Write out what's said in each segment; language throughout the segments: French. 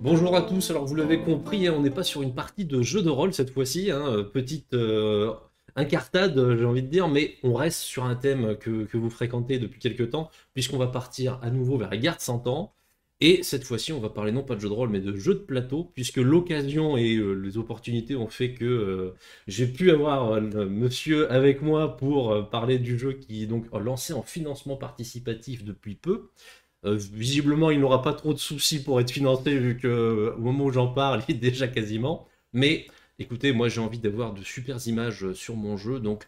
Bonjour à tous, alors vous l'avez compris, hein, on n'est pas sur une partie de jeu de rôle cette fois-ci, hein, petite incartade j'ai envie de dire, mais on reste sur un thème que vous fréquentez depuis quelques temps, puisqu'on va partir à nouveau vers la guerre de 100 ans, et cette fois-ci on va parler non pas de jeu de rôle mais de jeu de plateau, puisque l'occasion et les opportunités ont fait que j'ai pu avoir le monsieur avec moi pour parler du jeu qui est donc lancé en financement participatif depuis peu. Visiblement, il n'aura pas trop de soucis pour être financé, vu que au moment où j'en parle, il est déjà quasiment. Mais écoutez, moi j'ai envie d'avoir de super images sur mon jeu, donc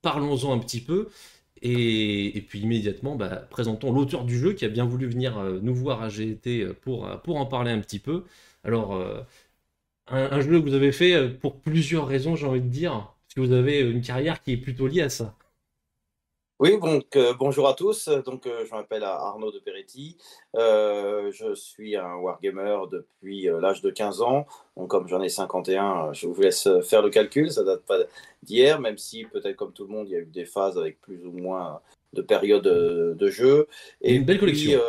parlons-en un petit peu. Et puis immédiatement, présentons l'auteur du jeu qui a bien voulu venir nous voir à GT pour en parler un petit peu. Alors, un jeu que vous avez fait pour plusieurs raisons, j'ai envie de dire, parce que vous avez une carrière qui est plutôt liée à ça. Oui, bonjour à tous. Je m'appelle Arnaud de Peretti. Je suis un wargamer depuis l'âge de 15 ans. Donc, comme j'en ai 51, je vous laisse faire le calcul. Ça date pas d'hier, même si peut-être comme tout le monde, il y a eu des phases avec plus ou moins de périodes de jeu. Mais Et une belle puis, collection.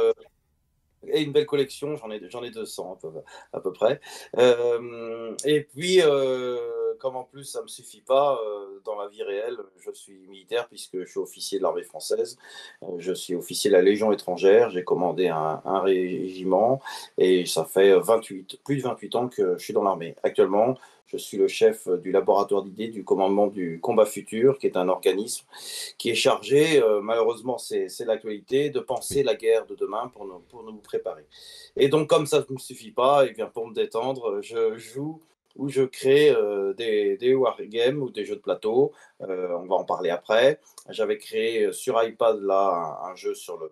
et une belle collection, j'en ai 200 à peu près. Comme en plus ça ne me suffit pas, dans la vie réelle, je suis militaire puisque je suis officier de l'armée française. Je suis officier de la Légion étrangère, j'ai commandé un régiment et ça fait 28, plus de 28 ans que je suis dans l'armée. Actuellement, je suis le chef du laboratoire d'idées du commandement du combat futur, qui est un organisme qui est chargé, malheureusement c'est l'actualité, de penser Oui. la guerre de demain pour nous préparer. Et donc comme ça ne me suffit pas, et bien pour me détendre, je joue ou je crée des wargames ou des jeux de plateau. On va en parler après. J'avais créé sur iPad là un jeu sur le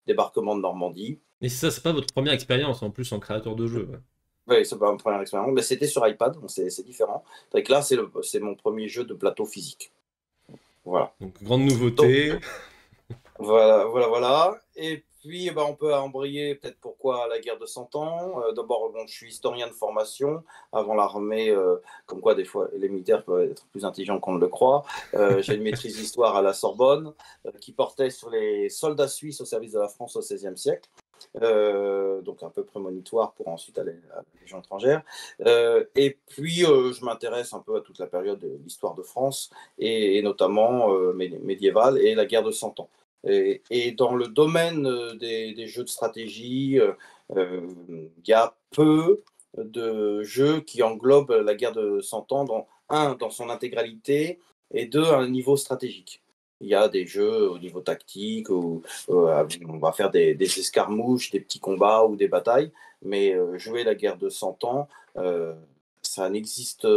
débarquement de Normandie. Mais ça, c'est pas votre première expérience en plus en créateur de jeu. Ouais. Oui, c'est pas ma première expérience, mais c'était sur iPad, donc c'est différent. Donc là, c'est mon premier jeu de plateau physique. Voilà. Donc, grande Donc, nouveauté. voilà. Et puis, eh ben, on peut embrayer peut-être pourquoi la guerre de 100 ans. D'abord, bon, je suis historien de formation. Avant l'armée, comme quoi des fois les militaires peuvent être plus intelligents qu'on ne le croit. J'ai une maîtrise d'histoire à la Sorbonne qui portait sur les soldats suisses au service de la France au XVIe siècle. Donc un peu prémonitoire pour ensuite aller à la Légion étrangère. Je m'intéresse un peu à toute la période de l'histoire de France et notamment médiévale et la guerre de 100 ans. Et dans le domaine des jeux de stratégie, il y a peu de jeux qui englobent la guerre de 100 ans, dans son intégralité, et deux, à un niveau stratégique. Il y a des jeux au niveau tactique où on va faire des escarmouches, des petits combats ou des batailles, mais jouer la guerre de 100 ans, euh, ça n'existe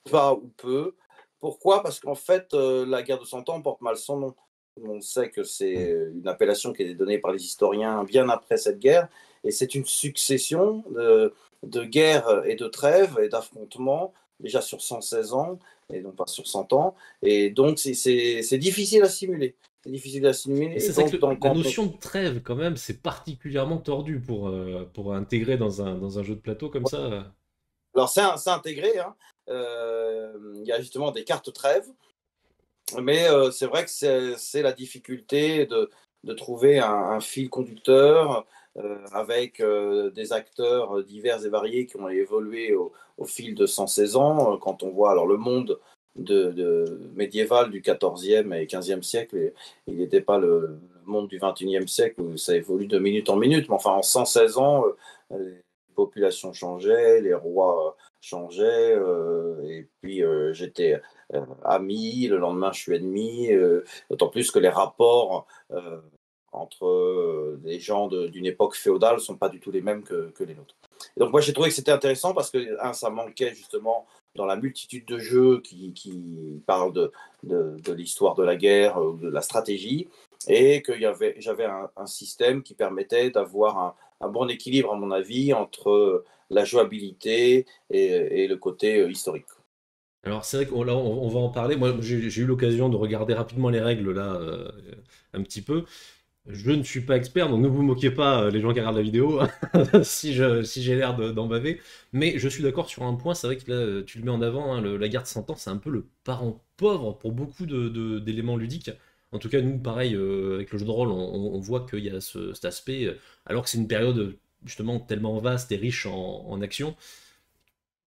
pas ou peu. Pourquoi? Parce qu'en fait, la guerre de 100 ans porte mal son nom. On sait que c'est Mm. une appellation qui a été donnée par les historiens bien après cette guerre, et c'est une succession de guerres et de trêves et d'affrontements, déjà sur 116 ans, et non pas sur 100 ans, et donc c'est difficile à simuler. C'est difficile à Mais simuler, c'est vrai que donc la quand on... notion de trêve, quand même, c'est particulièrement tordu pour intégrer dans un jeu de plateau comme ça. Alors c'est intégré, hein. Il y a justement des cartes trêves, mais c'est vrai que c'est la difficulté de trouver un fil conducteur avec des acteurs divers et variés qui ont évolué au fil de 116 ans. Quand on voit alors le monde médiéval du 14e et 15e siècle, il n'était pas le monde du 21e siècle où ça évolue de minute en minute, mais enfin en 116 ans, les populations changeaient, les rois changeaient, et puis j'étais ami, le lendemain je suis ennemi, d'autant plus que les rapports entre les gens d'une époque féodale ne sont pas du tout les mêmes que les nôtres. Et donc moi j'ai trouvé que c'était intéressant parce que ça manquait justement dans la multitude de jeux qui parlent de l'histoire de la guerre ou de la stratégie, et que j'avais un système qui permettait d'avoir un bon équilibre, à mon avis, entre la jouabilité et le côté historique. Alors c'est vrai qu'on on va en parler. Moi, j'ai eu l'occasion de regarder rapidement les règles là, un petit peu. Je ne suis pas expert, donc ne vous moquez pas, les gens qui regardent la vidéo, si j'ai l'air d'en baver. Mais je suis d'accord sur un point, c'est vrai que là, tu le mets en avant, hein, la guerre de 100 ans, c'est un peu le parent pauvre pour beaucoup d'éléments ludiques. En tout cas, nous, pareil, avec le jeu de rôle, on voit qu'il y a cet aspect, alors que c'est une période justement tellement vaste et riche en actions.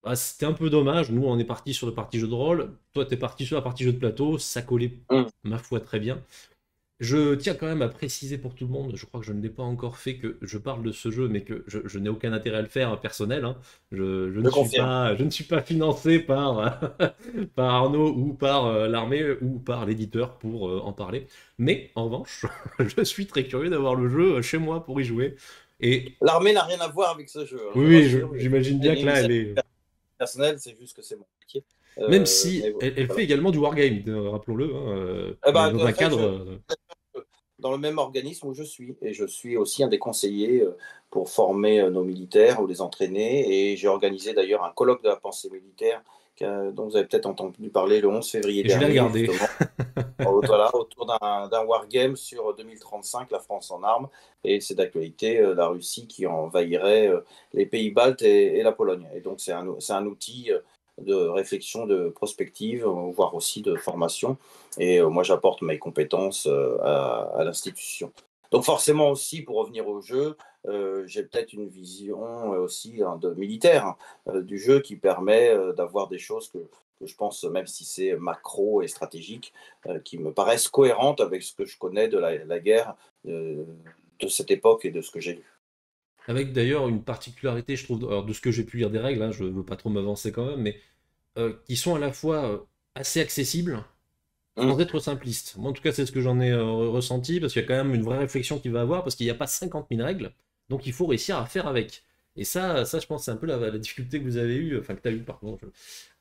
Ah, c'était un peu dommage. Nous, on est parti sur la partie jeu de rôle. Toi, t'es parti sur la partie jeu de plateau. Ça collait, Hum. ma foi, très bien. Je tiens quand même à préciser pour tout le monde, je crois que je ne l'ai pas encore fait, que je parle de ce jeu, mais que je n'ai aucun intérêt à le faire personnel, hein. Je confirme. Je ne suis pas financé par, par Arnaud ou par l'armée ou par l'éditeur pour en parler. Mais en revanche, je suis très curieux d'avoir le jeu chez moi pour y jouer. Et L'armée n'a rien à voir avec ce jeu, hein, oui, je oui, rassure. j'imagine C'est bien une que là, elle initiative est. personnelle, c'est juste que c'est mon métier. Même Mais si elle fait voilà. également du wargame, rappelons-le, hein, Eh mais ben, tout dans à un fait, cadre. dans le même organisme où je suis. Et je suis aussi un des conseillers pour former nos militaires ou les entraîner. Et j'ai organisé d'ailleurs un colloque de la pensée militaire dont vous avez peut-être entendu parler le 11 février Et je l'ai dernier, regardé. justement. Voilà, autour d'un wargame sur 2035, la France en armes. Et c'est d'actualité, la Russie qui envahirait les pays baltes et la Pologne. Et donc, c'est un outil de réflexion, de prospective, voire aussi de formation. Et moi, j'apporte mes compétences à l'institution. Donc, forcément aussi, pour revenir au jeu, j'ai peut-être une vision aussi de militaire du jeu qui permet d'avoir des choses que je pense, même si c'est macro et stratégique, qui me paraissent cohérentes avec ce que je connais de la guerre de cette époque et de ce que j'ai lu. Avec d'ailleurs une particularité, je trouve, alors de ce que j'ai pu lire des règles, hein, je ne veux pas trop m'avancer quand même, mais qui sont à la fois assez accessibles Hum. sans être simplistes. Moi, en tout cas, c'est ce que j'en ai ressenti, parce qu'il y a quand même une vraie réflexion qui va avoir, parce qu'il n'y a pas 50 000 règles, donc il faut réussir à faire avec. Et ça je pense, c'est un peu la difficulté que vous avez eue, enfin que tu as eu, pardon,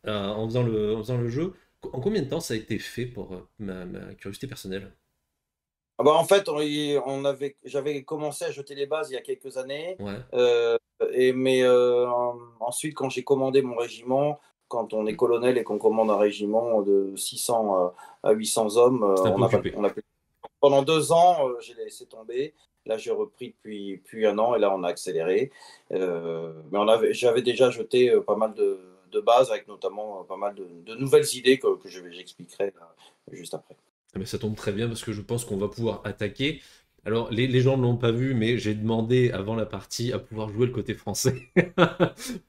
en faisant le jeu. En combien de temps ça a été fait pour ma curiosité personnelle? Ah bah, en fait, j'avais commencé à jeter les bases il y a quelques années. Ouais, euh, mais ensuite, quand j'ai commandé mon régiment, quand on est colonel et qu'on commande un régiment de 600 à 800 hommes, c'était un peu occupé. pendant 2 ans, j'ai laissé tomber. Là, j'ai repris depuis un an et là, on a accéléré. Mais j'avais déjà jeté pas mal de bases avec notamment pas mal de nouvelles idées que j'expliquerai juste après. Ah, mais ça tombe très bien parce que je pense qu'on va pouvoir attaquer. Alors, les gens ne l'ont pas vu, mais j'ai demandé avant la partie à pouvoir jouer le côté français.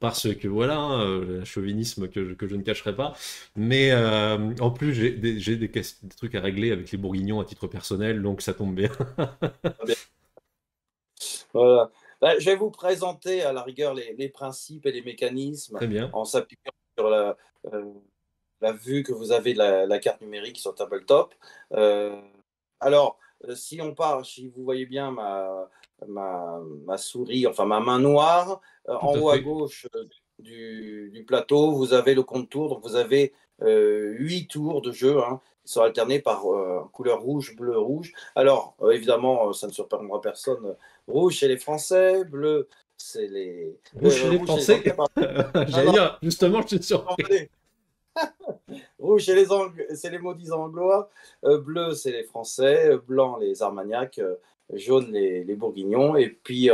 Parce que voilà, hein, le chauvinisme que je ne cacherai pas. Mais en plus, j'ai des trucs à régler avec les Bourguignons à titre personnel, donc ça tombe bien. Très bien. Voilà. Bah, je vais vous présenter à la rigueur les principes et les mécanismes Très bien. en s'appuyant sur euh, la vue que vous avez de la carte numérique sur Tabletop. Euh, alors, si vous voyez bien ma souris, enfin ma main noire, Tout en à haut à fait. gauche du plateau, vous avez le compte tour. Donc, vous avez 8 tours de jeu hein, qui sont alternés par couleur rouge, bleu, rouge. Alors, évidemment, ça ne surprendra personne. Rouge, c'est les Français. Bleu, c'est les. Rouge chez les Rouge, c'est les Anglais. Français. Pardon. Non, J'allais non, dire, justement, je suis surpris. attendez. Rouge, c'est les maudits anglois. Bleu, c'est les Français. Blanc, les Armagnacs. Jaune, les Bourguignons. Et puis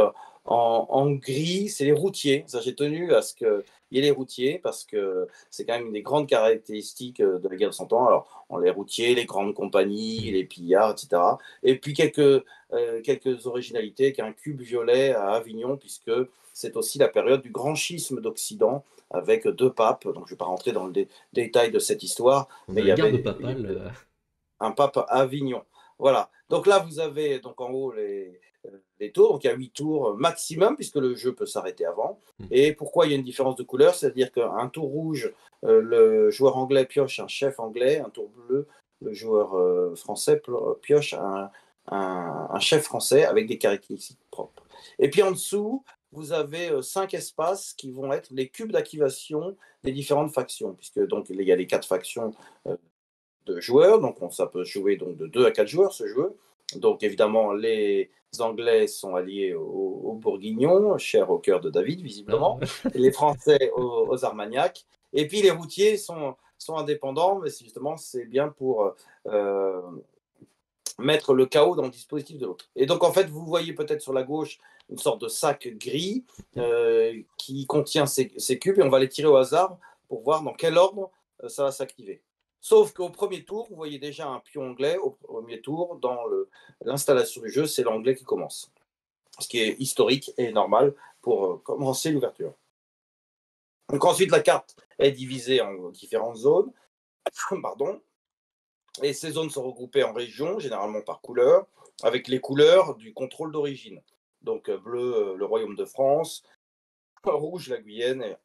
en gris, c'est les routiers. Ça, j'ai tenu à ce qu'il y ait les routiers parce que c'est quand même une des grandes caractéristiques de la guerre de Cent Ans. Alors, les routiers, les grandes compagnies, Hmm. les pillards, etc. Et puis quelques originalités, qu'un cube violet à Avignon, puisque c'est aussi la période du grand schisme d'Occident avec 2 papes. Donc, je ne vais pas rentrer dans le détail de cette histoire, On mais a la garde papale. un pape à Avignon. Voilà. Donc là, vous avez donc en haut les tours. Donc il y a 8 tours maximum, puisque le jeu peut s'arrêter avant. Hmm. Et pourquoi il y a une différence de couleur? C'est-à-dire qu'un tour rouge, le joueur anglais pioche un chef anglais. Un tour bleu, le joueur français pioche un chef français avec des caractéristiques propres. Et puis en dessous, vous avez 5 espaces qui vont être les cubes d'activation des différentes factions, puisque donc il y a les 4 factions de joueurs, donc ça peut jouer donc de 2 à 4 joueurs ce jeu. Donc évidemment les Anglais sont alliés aux Bourguignons, chers au cœur de David visiblement, Hein. et les Français aux Armagnacs, et puis les routiers sont indépendants, mais justement c'est bien pour mettre le chaos dans le dispositif de l'autre. Et donc en fait vous voyez peut-être sur la gauche une sorte de sac gris qui contient ces cubes, et on va les tirer au hasard pour voir dans quel ordre ça va s'activer. Sauf qu'au premier tour, vous voyez déjà un pion anglais au premier tour dans l'installation du jeu, c'est l'anglais qui commence. ce qui est historique et normal pour commencer l'ouverture. Donc ensuite, la carte est divisée en différentes zones, pardon, et ces zones sont regroupées en régions, généralement par couleur, avec les couleurs du contrôle d'origine. Donc bleu, le Royaume de France, rouge, la Guyenne, et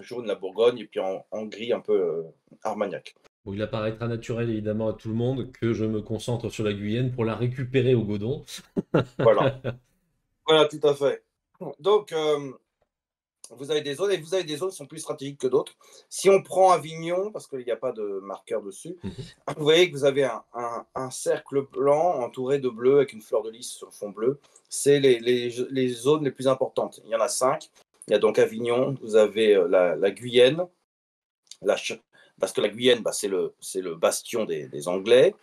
jaune, la Bourgogne, et puis en gris, un peu Armagnac. Bon, il apparaîtra naturel évidemment à tout le monde que je me concentre sur la Guyenne pour la récupérer au Godon. Voilà, voilà, tout à fait. Donc, vous avez des zones, et vous avez des zones qui sont plus stratégiques que d'autres. Si on prend Avignon, parce qu'il n'y a pas de marqueur dessus, vous voyez que vous avez un cercle blanc entouré de bleu avec une fleur de lys sur fond bleu. C'est les zones les plus importantes. Il y en a 5. Il y a donc Avignon, vous avez la Guyenne, parce que la Guyenne, bah, c'est le bastion des Anglais.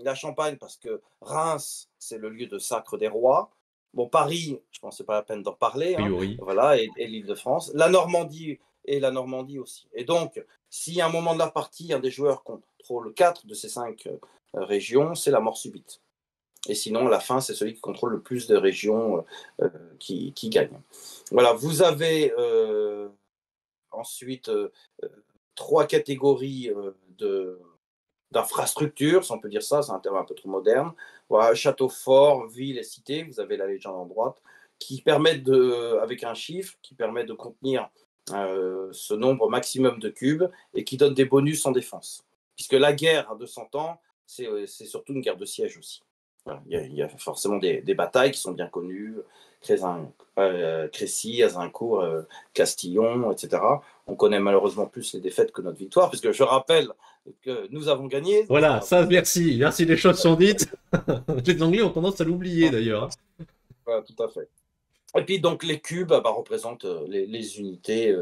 La Champagne, parce que Reims, c'est le lieu de sacre des rois. Bon, Paris, je pense que c'est pas la peine d'en parler, A hein, priori. voilà, et l'Île-de-France. La Normandie aussi. Et donc, si à un moment de la partie, un des joueurs contrôle 4 de ces 5 régions, c'est la mort subite. Et sinon, à la fin, c'est celui qui contrôle le plus de régions qui gagne. Voilà, vous avez ensuite 3 catégories d'infrastructures, si on peut dire ça, c'est un terme un peu trop moderne. Voilà, château fort, ville et cité, vous avez la légende en droite, qui permettent avec un chiffre, qui permet de contenir ce nombre maximum de cubes et qui donne des bonus en défense. Puisque la guerre à 200 ans, c'est surtout une guerre de siège aussi. Voilà, il y a forcément des batailles qui sont bien connues, Crécy, Azincourt, Castillon, etc. On connaît malheureusement plus les défaites que notre victoire, puisque je rappelle que nous avons gagné. Voilà, ça, merci. Merci, les choses sont dites. Les Anglais ont tendance à l'oublier d'ailleurs. Voilà, tout à fait. Et puis donc les cubes représentent les unités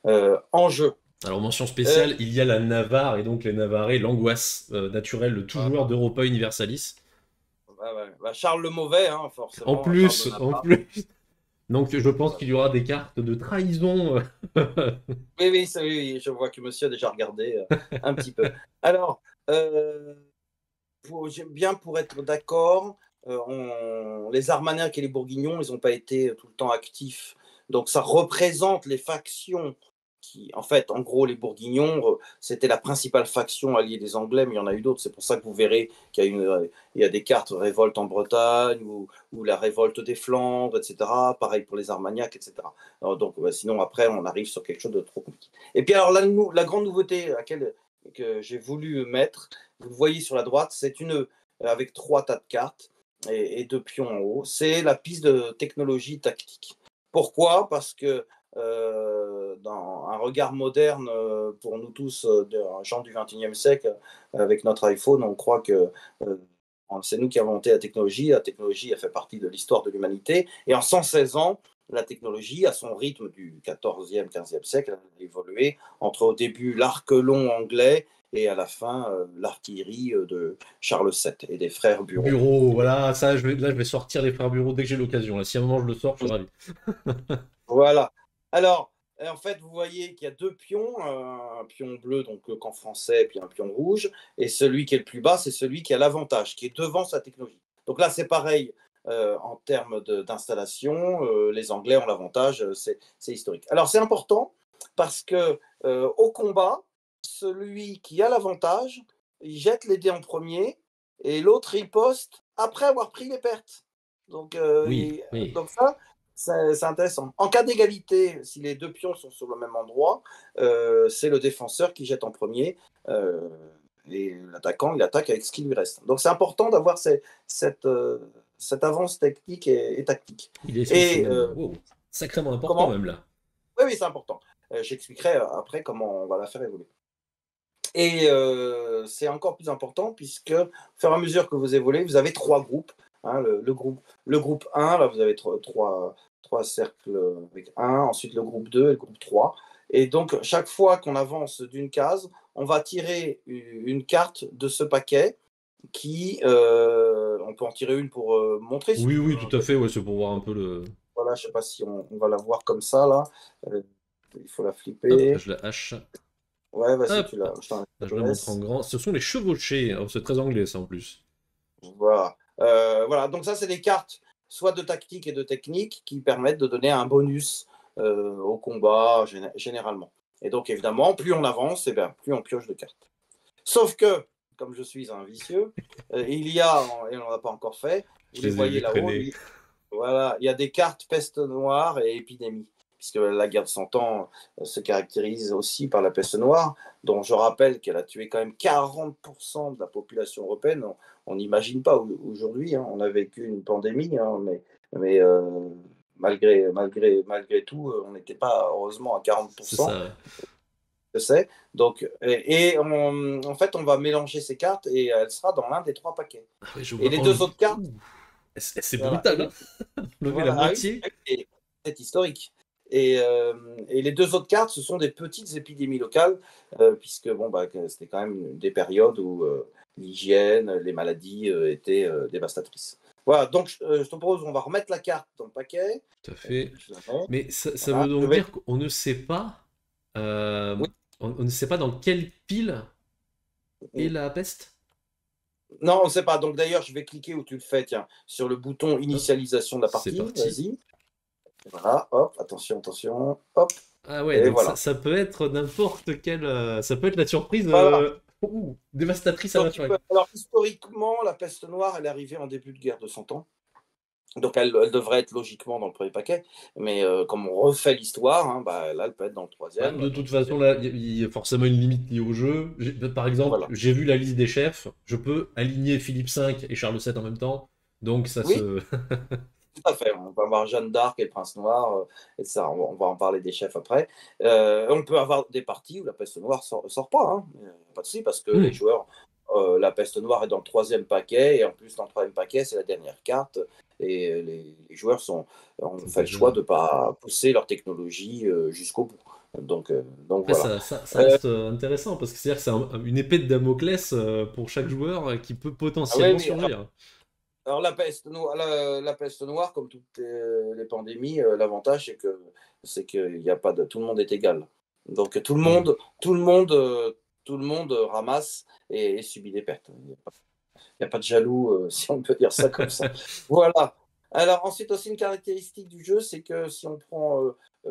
en jeu. Alors, mention spéciale, il y a la Navarre et donc les Navarrais, l'angoisse naturelle de tout joueur d'Europa Universalis. Bah, Charles le Mauvais, hein, forcément. En plus. Donc je pense qu'il y aura des cartes de trahison. Oui, je vois que monsieur a déjà regardé un petit peu. Alors, bien pour être d'accord, les Armagnacs et les Bourguignons, ils n'ont pas été tout le temps actifs. Donc ça représente les factions qui, en fait, en gros, les Bourguignons, c'était la principale faction alliée des Anglais, mais il y en a eu d'autres. C'est pour ça que vous verrez qu'il y a des cartes révolte en Bretagne ou la révolte des Flandres, etc. Pareil pour les Armagnacs, etc. Alors, donc, sinon, après, on arrive sur quelque chose de trop compliqué. Et puis, alors, la grande nouveauté que j'ai voulu mettre, vous le voyez sur la droite, c'est avec 3 tas de cartes et 2 pions en haut. C'est la piste de technologie tactique. Pourquoi? Parce que dans un regard moderne pour nous tous, gens du XXIe siècle, avec notre iPhone, on croit que c'est nous qui avons inventé la technologie. La technologie a fait partie de l'histoire de l'humanité. Et en 116 ans, la technologie, à son rythme du 14e, 15e siècle, a évolué entre au début l'arc long anglais et à la fin l'artillerie de Charles VII et des frères Bureau. Bureau, voilà, ça, là, je vais sortir les frères Bureau dès que j'ai l'occasion. Si à un moment je le sors, je suis ravi. Voilà. Alors, en fait, vous voyez qu'il y a 2 pions, un pion bleu, donc qu'en français, puis un pion rouge, et celui qui est le plus bas, c'est celui qui a l'avantage, qui est devant sa technologie. Donc là, c'est pareil en termes d'installation, les Anglais ont l'avantage, c'est historique. Alors, c'est important parce que au combat, celui qui a l'avantage, il jette les dés en premier, et l'autre riposte après avoir pris les pertes. Donc, Oui. donc ça, c'est intéressant. En cas d'égalité, si les 2 pions sont sur le même endroit, c'est le défenseur qui jette en premier et l'attaquant, il attaque avec ce qui lui reste. Donc c'est important d'avoir cette avance technique et tactique. Il est sacrément important même là. Oui, c'est important. J'expliquerai après comment on va la faire évoluer. Et c'est encore plus important puisque au fur et à mesure que vous évoluez, vous avez 3 groupes. Hein, le groupe 1, là vous avez 3 cercles avec 1, ensuite le groupe 2 et le groupe 3. Et donc chaque fois qu'on avance d'une case, on va tirer une carte de ce paquet qui, on peut en tirer une pour montrer. Oui, tout à fait, c'est pour voir un peu le... Voilà, je ne sais pas si on va la voir comme ça, là. Il faut la flipper. Hop, je la hache. Ouais, vas-y, tu la... je la montre en grand. Ce sont les chevauchés. C'est très anglais, ça, en plus. Voilà. Voilà, donc ça, c'est des cartes soit de tactique et de technique qui permettent de donner un bonus au combat généralement. Et donc évidemment, plus on avance, et bien, plus on pioche de cartes. Sauf que, comme je suis un vicieux, il y a, et on n'en a pas encore fait, vous Je les les ai voyez vus là-haut, traîner. voilà, il y a des cartes peste noire et épidémie, puisque la guerre de 100 ans se caractérise aussi par la peste noire, dont je rappelle qu'elle a tué quand même 40% de la population européenne. On n'imagine pas aujourd'hui, hein, on a vécu une pandémie, hein, mais malgré tout, on n'était pas heureusement à C'est 40%. ça, ouais. Je sais. Donc, en fait, on va mélanger ces cartes et elle sera dans l'un des 3 paquets. Ah ouais, je Et vois. les Oh, 2 autres cartes, ouh. C'est voilà, brutal, hein. Enlever la voilà, ah oui, moitié. c'est historique. Et les 2 autres cartes, ce sont des petites épidémies locales, puisque bon, bah, c'était quand même des périodes où l'hygiène, les maladies étaient dévastatrices. Voilà, donc je te propose, on va remettre la carte dans le paquet. Tout à fait. Je la mets. Mais ça Voilà, veut je donc vais. dire qu'on ne sait pas, euh, Oui. on ne sait pas dans quelle pile est la peste? Non, on ne sait pas. Donc d'ailleurs, je vais cliquer où tu le fais, tiens, sur le bouton Hop, initialisation de la c'est partie. parti. Vas-y. Voilà, hop, attention, attention, hop, Ah ouais, et donc voilà. ça peut être n'importe quelle. Ça peut être la surprise Voilà. dévastatrice à la Donc, fin. alors, historiquement, la peste noire, elle est arrivée en début de guerre de 100 ans. Donc, elle devrait être logiquement dans le premier paquet. Mais comme on refait l'histoire, hein, bah, là, elle peut être dans le Bah, troisième, de dans le toute façon, deuxième. là, il y a forcément une limite liée au jeu. Par exemple, Voilà. j'ai vu la liste des chefs. Je peux aligner Philippe V et Charles VII en même temps. Donc ça Oui, se. tout à fait. On peut avoir Jeanne d'Arc et le Prince Noir, et ça, on va en parler des chefs après. On peut avoir des parties où la peste noire sort pas, hein. Pas de souci, parce que les Hmm, joueurs, la peste noire est dans le troisième paquet, et en plus, dans le troisième paquet, c'est la dernière carte. Et les joueurs ont sont fait le choix déjà. de ne pas pousser leur technologie jusqu'au bout. Donc Après, voilà. ça Euh, reste intéressant parce que c'est-à-dire que c'est une épée de Damoclès pour chaque joueur qui peut ah oui, potentiellement oui. surgir. Alors la peste noire, comme toutes les pandémies, l'avantage c'est qu'il y a pas de tout le monde est égal. Donc Hmm. tout le monde ramasse et subit des pertes. Il y a pas de jaloux, si on peut dire ça comme ça. Voilà. Alors ensuite aussi une caractéristique du jeu, c'est que si on prend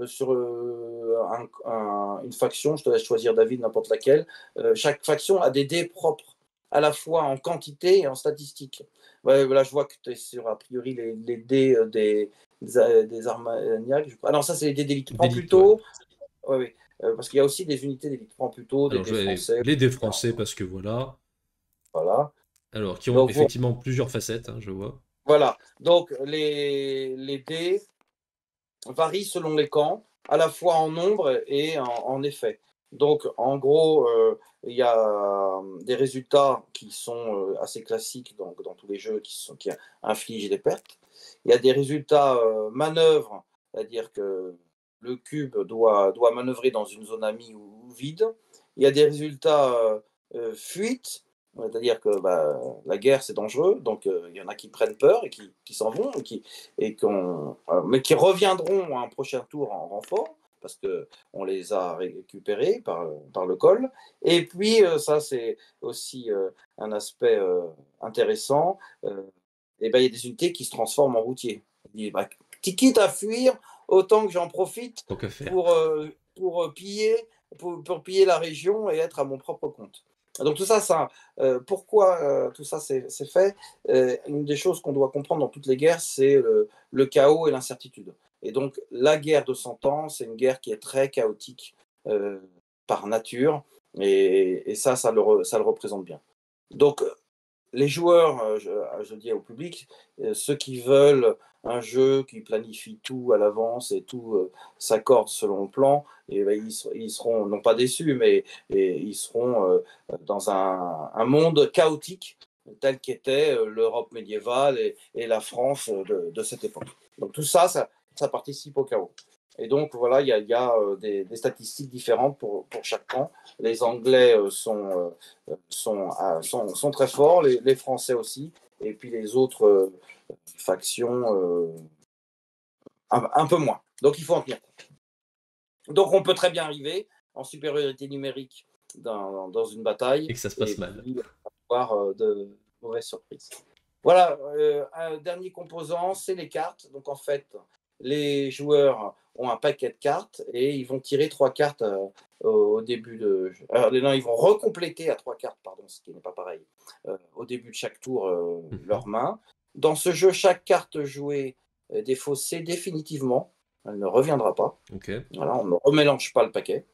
sur une faction, je te laisse choisir David n'importe laquelle, chaque faction a des dés propres, à la fois en quantité et en statistique. Ouais, là je vois que tu es sur a priori les dés des Armagnacs. Ah non, ça c'est les dés d'élite. Prends D'élite, ouais. plutôt. Oui, oui. Parce qu'il y a aussi des unités d'élite. Prends plutôt des Alors, je dés vais aller français, les dés etc. français parce que voilà. Voilà. Alors, qui ont Donc effectivement plusieurs facettes, hein, je vois. voilà. Donc les dés varient selon les camps, à la fois en nombre et en effet. Donc, en gros, il y a des résultats qui sont assez classiques dans tous les jeux qui infligent des pertes. Il y a des résultats manœuvres, c'est-à-dire que le cube doit manœuvrer dans une zone amie ou vide. Il y a des résultats fuite, c'est-à-dire que bah, la guerre c'est dangereux, donc il y en a qui prennent peur et qui s'en vont, mais qui reviendront à un prochain tour en renfort, parce qu'on les a récupérés par le col. Et puis, ça c'est aussi un aspect intéressant, et ben, il y a des unités qui se transforment en routiers. Bah, quitte à fuir, autant que j'en profite Tant qu'à faire. pour piller, pour piller la région et être à mon propre compte. Donc tout ça, pourquoi tout ça c'est fait? Une des choses qu'on doit comprendre dans toutes les guerres, c'est le chaos et l'incertitude. Et donc la guerre de 100 ans, c'est une guerre qui est très chaotique euh, par nature, et ça le représente bien. Donc les joueurs, je dis au public, ceux qui veulent un jeu qui planifie tout à l'avance et tout s'accorde selon le plan, et ben, ils seront non pas déçus, mais ils seront dans un monde chaotique tel qu'était l'Europe médiévale et la France de cette époque. Donc tout ça, ça participe au chaos. Et donc voilà, il y a des statistiques différentes pour chaque camp. Les Anglais sont très forts, les Français aussi, et puis les autres factions un peu moins. Donc il faut en tenir compte. Donc on peut très bien arriver en supériorité numérique dans une bataille Et que ça se et passe mal. puis avoir de mauvaises surprises. Voilà, un dernier composant, c'est les cartes. Donc en fait, les joueurs ont un paquet de cartes et ils vont tirer 3 cartes au début de. Alors, non, ils vont recompléter à 3 cartes, pardon, ce qui n'est pas pareil, au début de chaque tour leur Mhm. main. Dans ce jeu, chaque carte jouée est défaussée définitivement. Elle ne reviendra pas. Ok. Voilà, on ne remélange pas le paquet.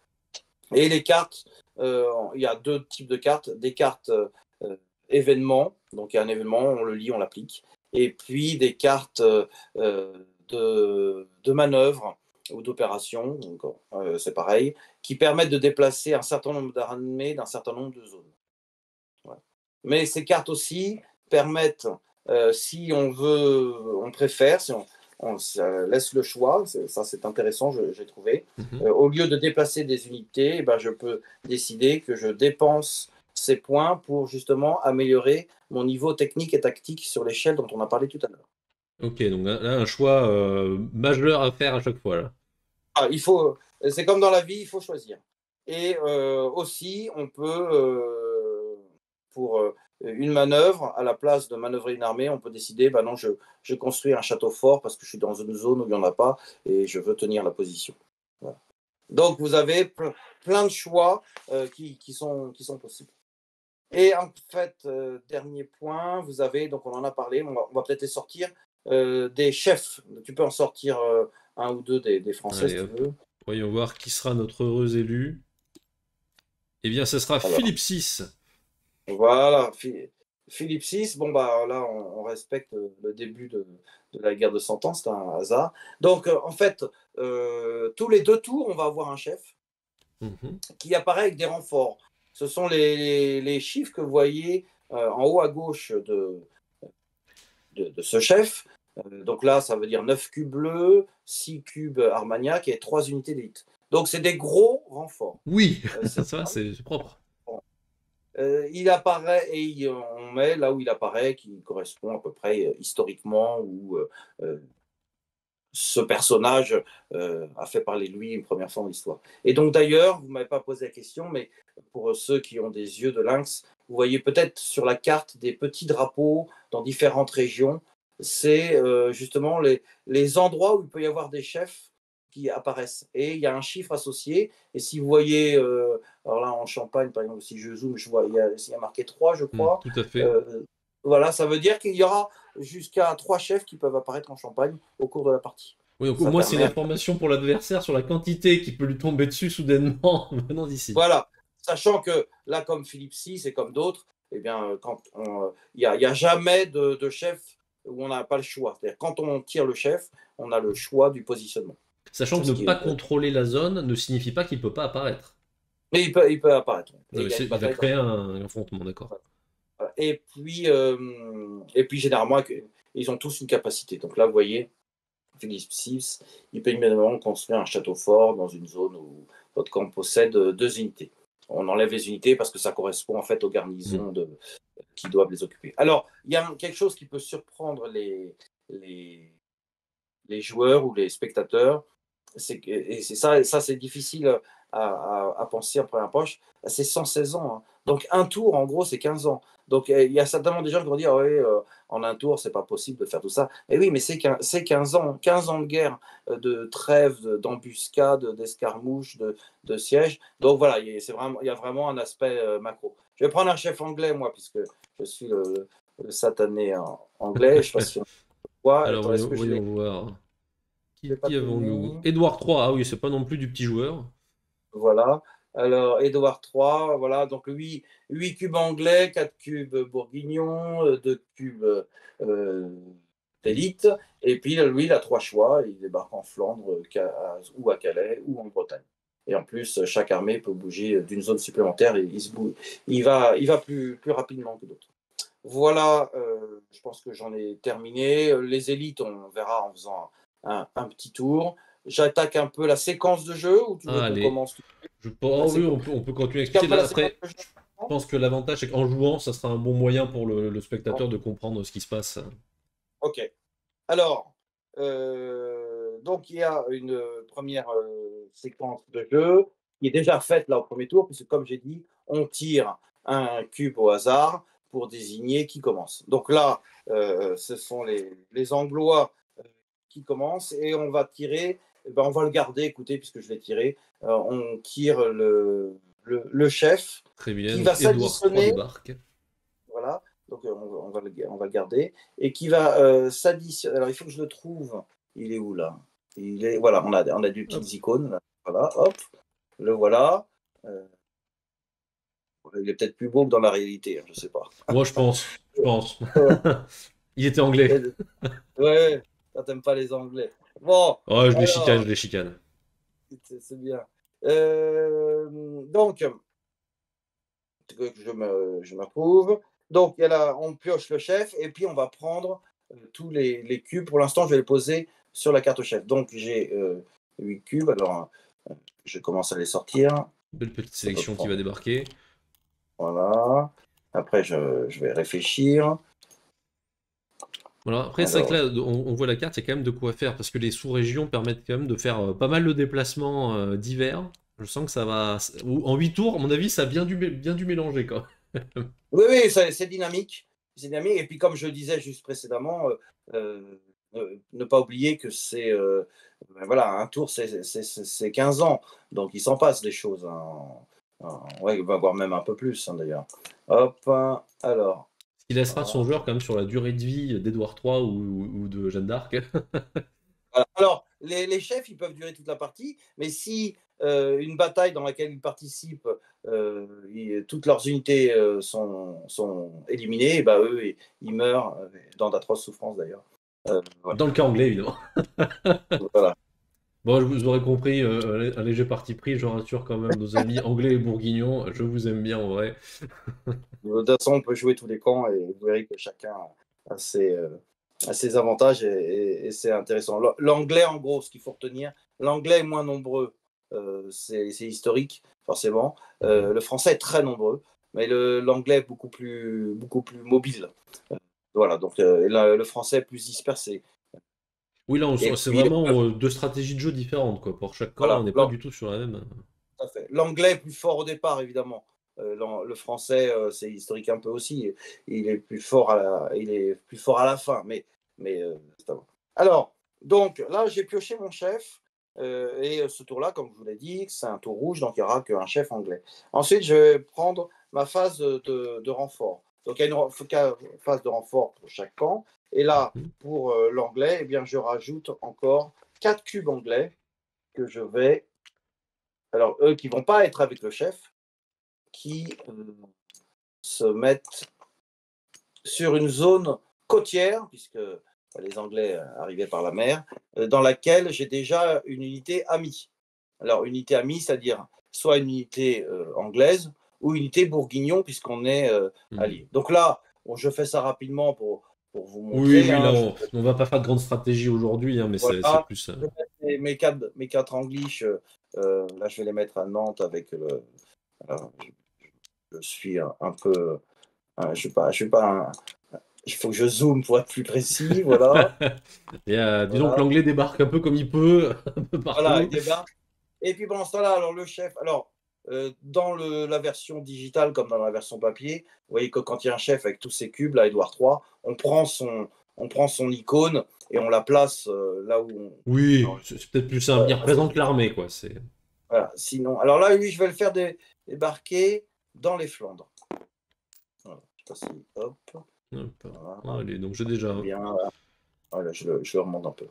Et les cartes, il y a 2 types de cartes. Des cartes événements, donc il y a un événement, on le lit, on l'applique. Et puis des cartes de manœuvre ou d'opération, c'est pareil, qui permettent de déplacer un certain nombre d'armées d'un certain nombre de zones. Ouais. Mais ces cartes aussi permettent, si on veut, on préfère, si on laisse le choix, ça c'est intéressant, j'ai trouvé. Mhm. Au lieu de déplacer des unités, eh ben, je peux décider que je dépense ces points pour justement améliorer mon niveau technique et tactique sur l'échelle dont on a parlé tout à l'heure. Ok, donc là, un choix majeur à faire à chaque fois, là. Ah, c'est comme dans la vie, il faut choisir. Et aussi, on peut, pour une manœuvre, à la place de manœuvrer une armée, on peut décider, bah non, je construis un château fort parce que je suis dans une zone où il n'y en a pas et je veux tenir la position. Voilà. Donc, vous avez plein de choix qui sont possibles. Et en fait, dernier point, vous avez, donc on en a parlé, on va peut-être les sortir, des chefs. Tu peux en sortir un ou deux des Français si Allez, tu hop. veux. Voyons voir qui sera notre heureux élu. Eh bien, ce sera Alors, Philippe VI. voilà, Philippe VI, bon bah là on respecte le début de la guerre de Cent Ans, c'est un hasard. Donc en fait, tous les 2 tours, on va avoir un chef Mhm. qui apparaît avec des renforts. Ce sont les chiffres que vous voyez en haut à gauche de ce chef. Donc là, ça veut dire 9 cubes bleus, 6 cubes Armagnac et 3 unités d'élite. Donc c'est des gros renforts. Oui, C'est ça va, c'est propre. il apparaît et on met là où il apparaît, qui correspond à peu près historiquement, où ce personnage a fait parler de lui une première fois dans l'histoire. Et donc d'ailleurs, vous ne m'avez pas posé la question, mais pour ceux qui ont des yeux de lynx, vous voyez peut-être sur la carte des petits drapeaux dans différentes régions. C'est justement les endroits où il peut y avoir des chefs qui apparaissent. Et il y a un chiffre associé. Et si vous voyez, alors là en Champagne, par exemple, si je zoome, je vois, il y a marqué 3, je crois. Tout à fait. Euh, voilà, ça veut dire qu'il y aura jusqu'à 3 chefs qui peuvent apparaître en Champagne au cours de la partie. Oui, donc au Ça moins c'est une permet. information pour l'adversaire sur la quantité qui peut lui tomber dessus soudainement venant d'ici. Voilà, sachant que là, comme Philippe VI et comme d'autres, eh bien, il y a jamais de chef où on n'a pas le choix. C'est-à-dire quand on tire le chef, on a le choix du positionnement. Sachant que Ce ne qui pas est, contrôler la zone ne signifie pas qu'il ne peut pas apparaître. mais il peut apparaître. Et Non, il mais y a une il va bataille. créer un affrontement, d'accord. Voilà. Et puis généralement, ils ont tous une capacité. Donc là, vous voyez, Philippe VI, il peut immédiatement construire un château fort dans une zone où votre camp possède 2 unités. On enlève les unités parce que ça correspond en fait aux Mm. garnisons qui doivent les occuper. Alors, il y a quelque chose qui peut surprendre les, les joueurs ou les spectateurs, et ça c'est difficile à penser en première poche, c'est 116 ans. Hein. Donc un tour, en gros, c'est 15 ans. Donc il y a certainement des gens qui vont dire, ah oui, en un tour, c'est pas possible de faire tout ça. Et oui, mais c'est 15 ans, 15 ans de guerre, de trêve, d'embuscade, d'escarmouche, de siège. Donc voilà, il y a vraiment un aspect macro. Je vais prendre un chef anglais, moi, puisque je suis le satané anglais. Je ne sais pas si on voit. Alors Attends, est-ce que je voyons l'ai voir. pas Qui avons-nous? donné? Édouard III, ah oui, c'est pas non plus du petit joueur. Voilà. Alors, Édouard III, voilà. Donc, 8 cubes anglais, 4 cubes bourguignons, 2 cubes euh, d'élite. Élite. Et puis, lui, il a 3 choix. Il débarque en Flandre, ou à Calais, ou en Bretagne. Et en plus, chaque armée peut bouger d'une zone supplémentaire et il va plus rapidement que d'autres. Voilà, je pense que j'en ai terminé. Les élites, on verra en faisant un petit tour. J'attaque un peu la séquence de jeu ou tu veux Ah, qu'on allez. commence tout de suite? La Oh oui, séquence. on peut continuer à Parce expliquer. qu'après la Là, séquence après, de jeu, je pense que l'avantage, c'est qu'en jouant, ça sera un bon moyen pour le bon, spectateur de comprendre ce qui se passe. ok. Alors, donc il y a une première séquence de jeu qui est déjà faite là au premier tour, puisque comme j'ai dit, on tire un cube au hasard pour désigner qui commence. Donc là, ce sont les Anglois qui commencent et on va tirer, on va le garder, écoutez, puisque je l'ai tiré, on tire le chef Très bien, qui donc va Édouard III s'additionner, débarque. voilà, donc on va le garder, et qui va s'additionner. Alors il faut que je le trouve, il est où là? Voilà, on a des Hop. petites icônes, là. Voilà, hop, le voilà. Euh, il est peut-être plus beau que dans la réalité, hein, je sais pas. Moi, je pense. Ouais, Il était anglais. ouais, ça t'aimes pas les Anglais. Bon, Oh, je les chicane, alors, je les chicane. c'est bien. Donc, que je me retrouve. Donc, on pioche le chef et puis on va prendre tous les cubes. Pour l'instant, je vais les poser sur la carte chef. Donc, j'ai 8 cubes. Alors, je commence à les sortir. Belle petite Ça peut sélection qui va prendre. débarquer. Voilà. Après, je vais réfléchir. Voilà. Après, c'est vrai que Alors, là, on voit la carte, il y a quand même de quoi faire, parce que les sous-régions permettent quand même de faire pas mal de déplacements divers. Je sens que ça va... En 8 tours, à mon avis, ça a bien dû mélanger, quoi. oui, oui, c'est dynamique. C'est dynamique. Et puis, comme je disais juste précédemment, ne pas oublier que voilà, un tour, c'est 15 ans. Donc, il s'en passe des choses, hein. Ouais, il va avoir même un peu plus, hein, d'ailleurs. Hop, alors. Ce qui laissera son Voilà. joueur quand même sur la durée de vie d'Édouard III ou de Jeanne d'Arc. Voilà. Alors, les chefs, ils peuvent durer toute la partie, mais si une bataille dans laquelle ils participent, toutes leurs unités sont éliminées, et bah, eux, ils meurent dans d'atroces souffrances d'ailleurs. Voilà. Dans le cas anglais, évidemment. Voilà. Bon, je vous aurais compris, un léger parti pris, je rassure quand même nos amis anglais et bourguignons, je vous aime bien en vrai. De toute façon, on peut jouer tous les camps et vous verrez que chacun a ses avantages et c'est intéressant. L'anglais, en gros, ce qu'il faut retenir, l'anglais est moins nombreux, c'est historique, forcément. Mhm. Le français est très nombreux, mais l'anglais est beaucoup plus mobile. Voilà, donc le français est plus dispersé. Oui, là, Et c'est puis, vraiment deux stratégies de jeu différentes, quoi. Pour chaque camp, on voilà, n'est pas du tout sur la même. tout à fait. L'anglais est plus fort au départ, évidemment. Le français, c'est historique un peu aussi. Il est plus fort il est plus fort à la fin, mais c'est à vous. Alors, donc là, j'ai pioché mon chef. Et ce tour-là, comme je vous l'ai dit, c'est un tour rouge, donc il n'y aura qu'un chef anglais. Ensuite, je vais prendre ma phase de renfort. Donc, il y a une phase de renfort pour chaque camp. Et là, Mhm. pour l'anglais, eh bien, je rajoute encore 4 cubes anglais que je vais. Alors, eux qui ne vont pas être avec le chef, qui se mettent sur une zone côtière, puisque les Anglais arrivaient par la mer, dans laquelle j'ai déjà une unité amie. Alors, unité amie, c'est-à-dire soit une unité anglaise ou une unité bourguignon, puisqu'on est Mhm. alliés. Donc là, bon, je fais ça rapidement pour vous Oui, montrer, oui, là, hein. on va pas faire de grande stratégie aujourd'hui, hein, mais c'est Voilà, plus. je vais mettre mes quatre English, là, je vais les mettre à Nantes avec le. Alors, je suis un peu. Je suis pas il faut que je zoome pour être plus précis. Voilà. Et disons que Voilà. l'anglais débarque un peu comme il peut, un peu Voilà, il partout. débarque. Et puis pendant ce temps-là, alors le chef, alors dans la version digitale comme dans la version papier, vous voyez que quand il y a un chef avec tous ses cubes, là, Édouard III, on prend son icône et on la place là où on. Oui, Alors, c'est peut-être plus simple. Il représente l'armée, quoi. voilà. Sinon, alors là, lui, je vais le faire débarquer dans les Flandres. Voilà. Je sais pas si, hop, Hop. voilà, Allez, donc j'ai déjà c'est un. bien. Voilà, je le remonte un peu.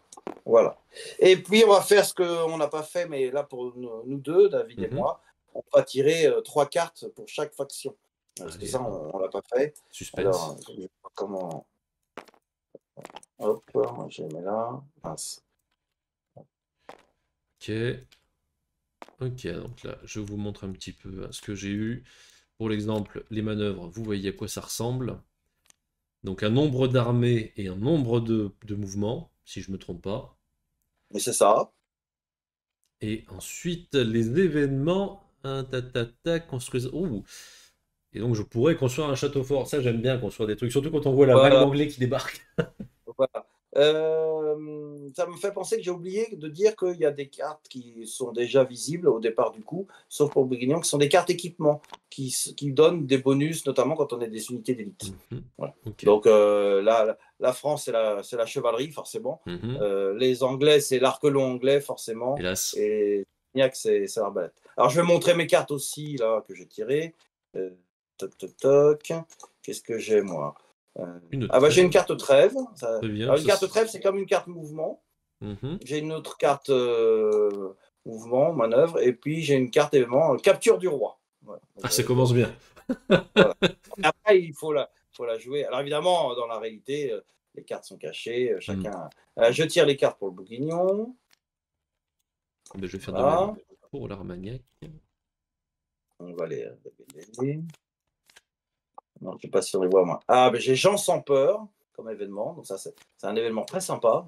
Voilà. Et puis, on va faire ce qu'on n'a pas fait, mais là, pour nous deux, David et Mhm. moi, on va tirer 3 cartes pour chaque faction. Parce que Allez, ça, on ne l'a pas fait. Alors, suspense. je vais voir comment. Hop, je les mets là. Mince. Ok. Ok, donc là, je vous montre un petit peu ce que j'ai eu. Pour l'exemple, les manœuvres, vous voyez à quoi ça ressemble. Donc un nombre d'armées et un nombre de mouvements, si je ne me trompe pas. Mais c'est ça. Et ensuite, les événements, construisent. Ouh. Et donc je pourrais construire un château fort. Ça, j'aime bien construire des trucs, surtout quand on voit la vague Voilà. d'anglais qui débarque. Voilà. Ça me fait penser que j'ai oublié de dire qu'il y a des cartes qui sont déjà visibles au départ du coup, sauf pour Bourguignon, qui sont des cartes équipement, qui donnent des bonus, notamment quand on est des unités d'élite. Mhm. Voilà. Ok. Donc la France, c'est la chevalerie, forcément. Mhm. Les Anglais, c'est l'arc-long anglais, forcément. Hélas. Et Cognac, c'est l'arbalète. Alors, je vais montrer mes cartes aussi, là, que j'ai tirées. Toc, toc, toc. Qu'est-ce que j'ai, moi? Une Ah bah j'ai une trêve. carte trêve. Très bien. Alors une carte trêve, c'est comme une carte mouvement. Mhm. J'ai une autre carte mouvement, manœuvre, et puis j'ai une carte événement, capture du roi. Voilà. Ah, ça commence bien. Voilà. Après, faut la jouer. Alors évidemment, dans la réalité, les cartes sont cachées, chacun. Je tire les cartes pour le bourguignon. Ben, je vais faire de Voilà. même pour l'Armagnac. On va les. Non, je ne sais pas si on les voit, moi. Ah, ben j'ai Jean sans peur comme événement. Donc ça, c'est un événement très sympa.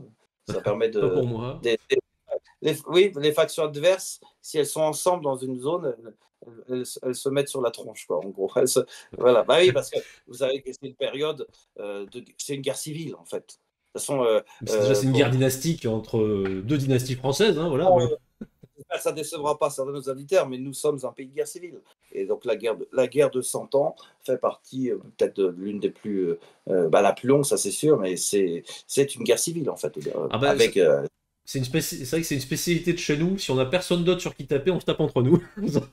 Ça permet Pas de. pour moi. Oui, les factions adverses, si elles sont ensemble dans une zone, elles se mettent sur la tronche, quoi, en gros. Voilà. Bah oui, parce que vous savez que c'est une période, c'est une guerre civile, en fait. De toute façon, C'est une guerre dynastique entre deux dynasties françaises, hein, voilà. bon, ça ne décevra pas certains de nos auditeurs, mais nous sommes un pays de guerre civile. Et donc la guerre de 100 ans fait partie peut-être de l'une des plus... la plus longue, ça c'est sûr, mais c'est une guerre civile, en fait. Ah bah, Avec... c'est vrai que c'est une spécialité de chez nous. Si on a personne d'autre sur qui taper, on se tape entre nous.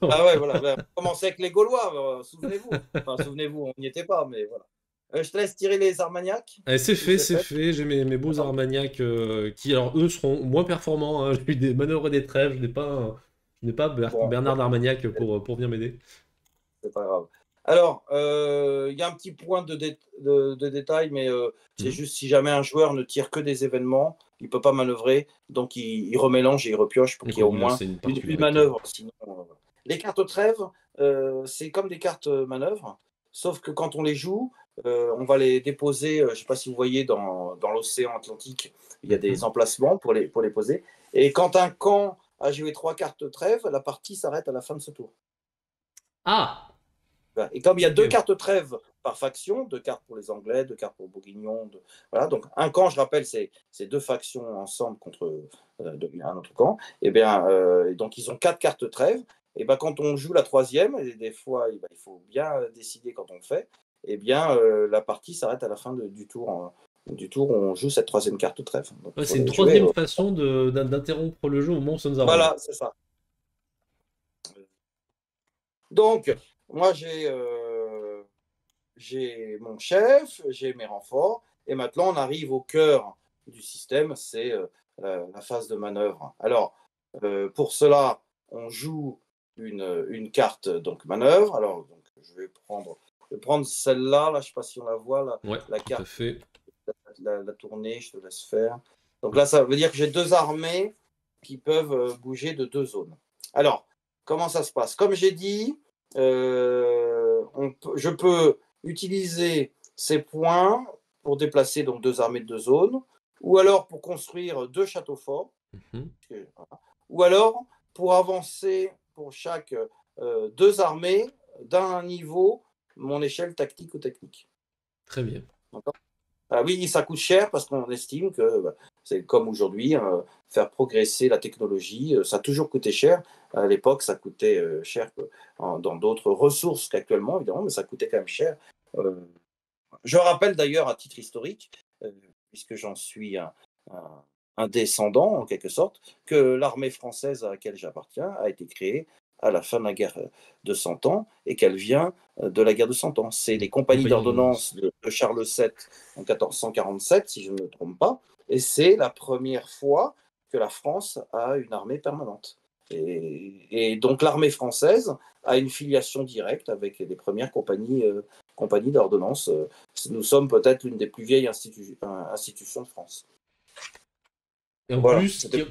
Ah ouais, voilà. On commençait avec les Gaulois, souvenez-vous. Enfin, souvenez-vous, on n'y était pas, mais voilà. Je te laisse tirer les Armagnacs. Eh, c'est Ou fait, c'est c'est fait. fait. J'ai mes beaux Alors, Armagnacs qui, alors, eux seront moins performants, hein. J'ai eu des manœuvres et des trêves. Je n'ai pas bon, Bernard d'Armagnac pour venir m'aider. c'est pas grave. Alors, il y a un petit point de détail, mais c'est Mhm. juste si jamais un joueur ne tire que des événements, il ne peut pas manœuvrer, donc il remélange et il repioche pour qu'il y ait D'accord, au oui, là, moins c'est une une particularité. manœuvre. Sinon, les cartes trêve, c'est comme des cartes manœuvre, sauf que quand on les joue, on va les déposer, je ne sais pas si vous voyez, dans l'océan Atlantique, il y a des Mhm. emplacements pour les poser. Et quand un camp a joué 3 cartes trêve, la partie s'arrête à la fin de ce tour. Ah! Et comme il y a Ok. 2 cartes trêve par faction, 2 cartes pour les Anglais, 2 cartes pour Bourguignon, voilà, donc un camp, je rappelle, c'est 2 factions ensemble contre un autre camp, et bien, donc ils ont 4 cartes trêve, et bien quand on joue la troisième, et des fois il faut bien décider quand on le fait, et bien la partie s'arrête à la fin du tour, où on joue cette troisième carte trêve. Donc il Ouais, faut c'est une la jouer. troisième façon d'interrompre le jeu au moment où ça nous arrange. Voilà, c'est ça. Donc, moi j'ai mon chef, j'ai mes renforts, et maintenant on arrive au cœur du système, c'est la phase de manœuvre. Alors, pour cela, on joue une carte donc manœuvre. Alors, donc, je vais prendre celle-là, là, je ne sais pas si on la voit, Ouais, la tout à carte, fait. la tournée, je te laisse faire. Donc là, ça veut dire que j'ai 2 armées qui peuvent bouger de 2 zones. Alors, comment ça se passe? Comme j'ai dit, je peux utiliser ces points pour déplacer donc 2 armées de 2 zones, ou alors pour construire 2 châteaux forts, Mhm. ou alors pour avancer pour chaque 2 armées d'un niveau mon échelle tactique ou technique. Très bien. Ah oui, ça coûte cher parce qu'on estime que c'est comme aujourd'hui, faire progresser la technologie, ça a toujours coûté cher. À l'époque, ça coûtait cher dans d'autres ressources qu'actuellement, évidemment, mais ça coûtait quand même cher. Euh, je rappelle d'ailleurs à titre historique, euh, puisque j'en suis un descendant en quelque sorte, que l'armée française à laquelle j'appartiens a été créée à la fin de la guerre de 100 ans et qu'elle vient de la guerre de 100 ans. C'est les compagnies Compagnie d'ordonnance d'ordonnance. de Charles VII en 1447, si je ne me trompe pas, et c'est la première fois que la France a une armée permanente. Et donc l'armée française a une filiation directe avec les premières compagnies d'ordonnance. Nous sommes peut-être l'une des plus vieilles institutions de France. Et en Voilà, plus, c'était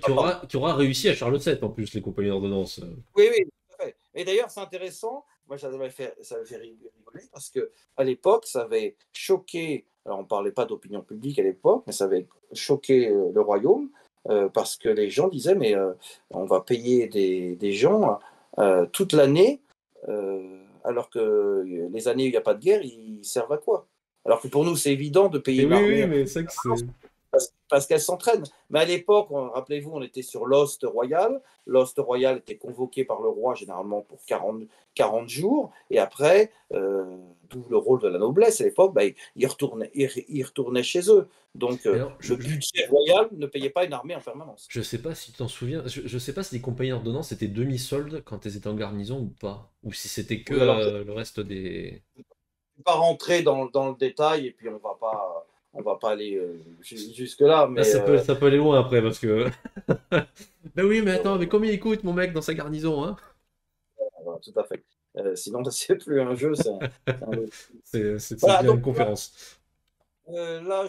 qui aura réussi à Charles VII, en plus, les compagnies d'ordonnance. Oui, oui, tout à fait. Et d'ailleurs, c'est intéressant. Moi, ça m'avait fait rigoler parce que à l'époque, ça avait choqué. Alors, on ne parlait pas d'opinion publique à l'époque, mais ça avait choqué le royaume parce que les gens disaient mais on va payer des gens toute l'année alors que les années où il n'y a pas de guerre, ils servent à quoi? Alors que pour nous, c'est évident de payer Et une oui, oui, armée. mais c'est vrai que c'est. parce qu'elles s'entraînent. Mais à l'époque, rappelez-vous, on était sur l'Host Royal. L'Host Royal était convoqué par le roi généralement pour 40 jours. Et après, d'où le rôle de la noblesse à l'époque, bah, ils retournaient chez eux. Donc, Alors, le budget royal ne payait pas une armée en permanence. je sais pas si tu t'en souviens, je sais pas si les compagnies d'ordonnance étaient demi-soldes quand elles étaient en garnison ou pas, ou si c'était que Oui, alors, le reste des... je ne vais pas rentrer dans le détail et puis on va pas aller jusque-là. Là, Mais ça peut aller loin après, parce que... Ben oui, mais attends, mais combien il coûte mon mec dans sa garnison, hein? voilà, tout à fait. Sinon, c'est plus un jeu, c'est un autre. Ça Voilà, devient donc une conférence. là,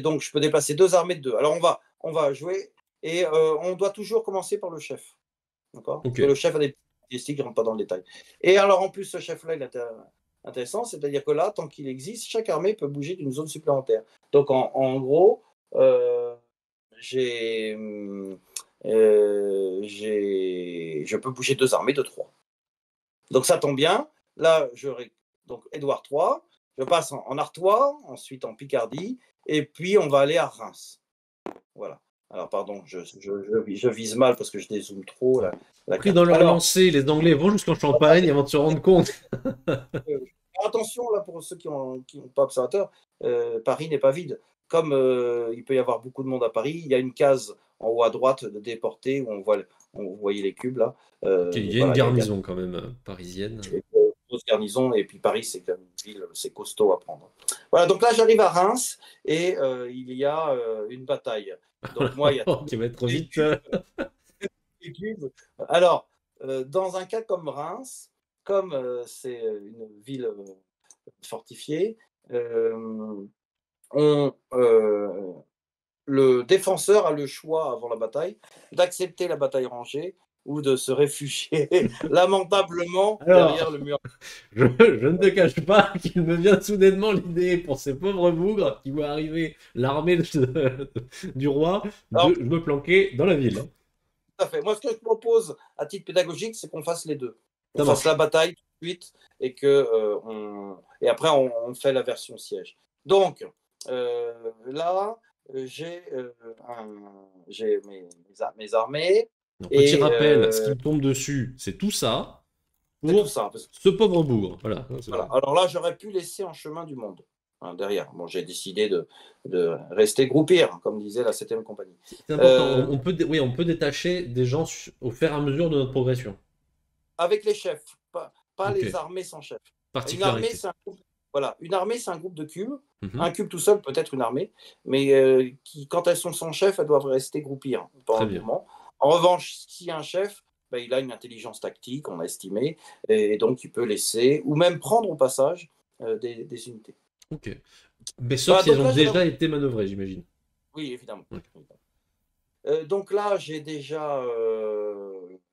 donc, je peux déplacer deux armées de deux. Alors, on va jouer et on doit toujours commencer par le chef. D'accord? Parce Ok. que le chef a des statistiques, je ne rentre pas dans le détail. Et alors, en plus, ce chef-là, il est intéressant, c'est-à-dire que là, tant qu'il existe, chaque armée peut bouger d'une zone supplémentaire. Donc, en gros, j'ai, je peux bouger deux armées de trois. Donc, ça tombe bien. Là, donc Édouard III, je passe en Artois, ensuite en Picardie, et puis on va aller à Reims. Voilà. Alors, pardon, je vise mal parce que je dézoome trop la Pris carte. dans leur Alors, lancée, les Anglais vont jusqu'en Champagne avant de se rendre compte. attention, là, pour ceux qui n'ont pas observateur, Paris n'est pas vide. Comme il peut y avoir beaucoup de monde à Paris, il y a une case en haut à droite de déportés où vous voyez les cubes là. Ok, il y a une Voilà, il y a garnison quand même parisienne. une grosse garnison et puis Paris, c'est une ville, c'est costaud à prendre. Voilà, donc là, j'arrive à Reims et il y a une bataille. Donc moi, il y a Qui va être des vite. cubes. Alors, dans un cas comme Reims, comme c'est une ville fortifiée, on, le défenseur a le choix avant la bataille d'accepter la bataille rangée ou de se réfugier lamentablement Alors, derrière le mur. je ne te cache pas qu'il me vient soudainement l'idée pour ces pauvres bougres qui voient arriver l'armée du roi Alors, de me planquer dans la ville. tout à fait. Moi, ce que je propose à titre pédagogique, c'est qu'on fasse les deux. On Ça fasse la marche. bataille tout de suite et et après on fait la version siège. Donc là, j'ai mes armées Donc, petit et rappel, ce qui me tombe dessus, c'est tout ça c'est tout pour ça. ce pauvre bougre. Voilà. Voilà. Alors là, j'aurais pu laisser en chemin du monde derrière. Bon, j'ai décidé de rester groupir, comme disait la 7e compagnie. C'est important. Oui, on peut détacher des gens au fur et à mesure de notre progression. Avec les chefs, pas Ok. les armées sans chef. Une armée, Particularité. c'est un groupe, voilà, une armée, c'est un groupe de cubes. Un Mhm. cube tout seul peut être une armée, mais quand elles sont sans chef, elles doivent rester groupées pendant Très le bien. mouvement. En revanche, s'il y a un chef, ben, il a une intelligence tactique, on a estimé, et donc il peut laisser, ou même prendre au passage des unités. Ok. Mais sauf Voilà, si elles donc ont là, déjà été manœuvrées, j'imagine. oui, évidemment. Ok. Donc là, j'ai déjà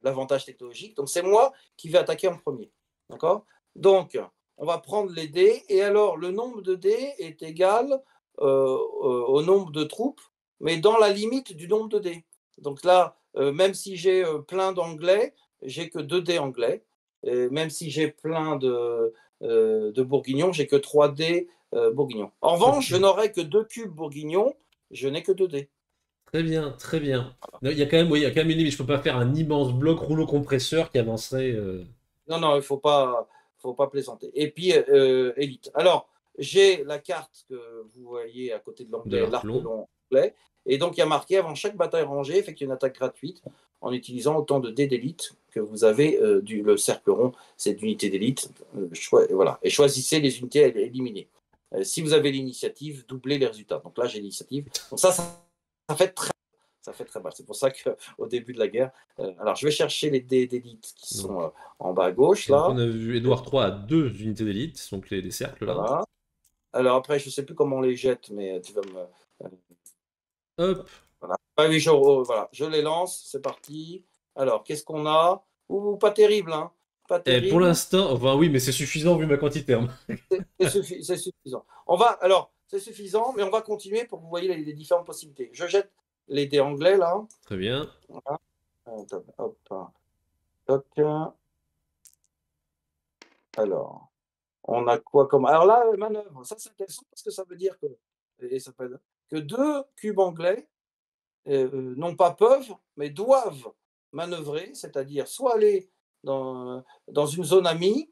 l'avantage technologique. Donc c'est moi qui vais attaquer en premier. D'accord? Donc, on va prendre les dés. Et alors, le nombre de dés est égal au nombre de troupes, mais dans la limite du nombre de dés. Donc là, même si j'ai plein d'anglais, j'ai que 2 dés anglais. Et même si j'ai plein de bourguignons, j'ai que 3 dés bourguignons. En revanche, je Ok. n'aurai que 2 cubes bourguignons, je n'ai que 2 dés. Très bien, très bien. Il y a quand même, oui, il y a quand même une limite. Je peux pas faire un immense bloc rouleau compresseur qui avancerait. Non, non, il faut pas plaisanter. Et puis, élite. Alors, j'ai la carte que vous voyez à côté de De l'anglais, l'arc l'arc long. long anglais. Et donc, il y a marqué avant chaque bataille rangée, effectuez une attaque gratuite en utilisant autant de dés d'élite que vous avez. Le cercle rond, c'est d'unités d'élite. Voilà. Et choisissez les unités à éliminer. Si vous avez l'initiative, doublez les résultats. Donc là, j'ai l'initiative. Donc ça fait très mal. C'est pour ça qu'au début de la guerre, alors je vais chercher les dés d'élite qui Donc, sont en bas à gauche donc on là. a vu Édouard III à deux unités d'élite, donc les cercles là. Voilà. Alors après, je ne sais plus comment on les jette, mais tu vas me. Hop. Voilà. Ah oui, voilà. Je les lance, c'est parti. Alors, qu'est-ce qu'on a? Ouh, pas terrible, hein. Pas Et pour terrible. l'instant, enfin oui, mais c'est suffisant vu ma quantité, hein. C'est suffisant. C'est suffisant, mais on va continuer pour que vous voyez les différentes possibilités. Je jette les dés anglais là. Très bien. Voilà. Hop, toc. Alors. On a quoi comme. Alors là, manœuvre, ça c'est intéressant parce que ça veut dire que, et ça peut, que deux cubes anglais, non pas peuvent, mais doivent manœuvrer, c'est-à-dire soit aller dans une zone amie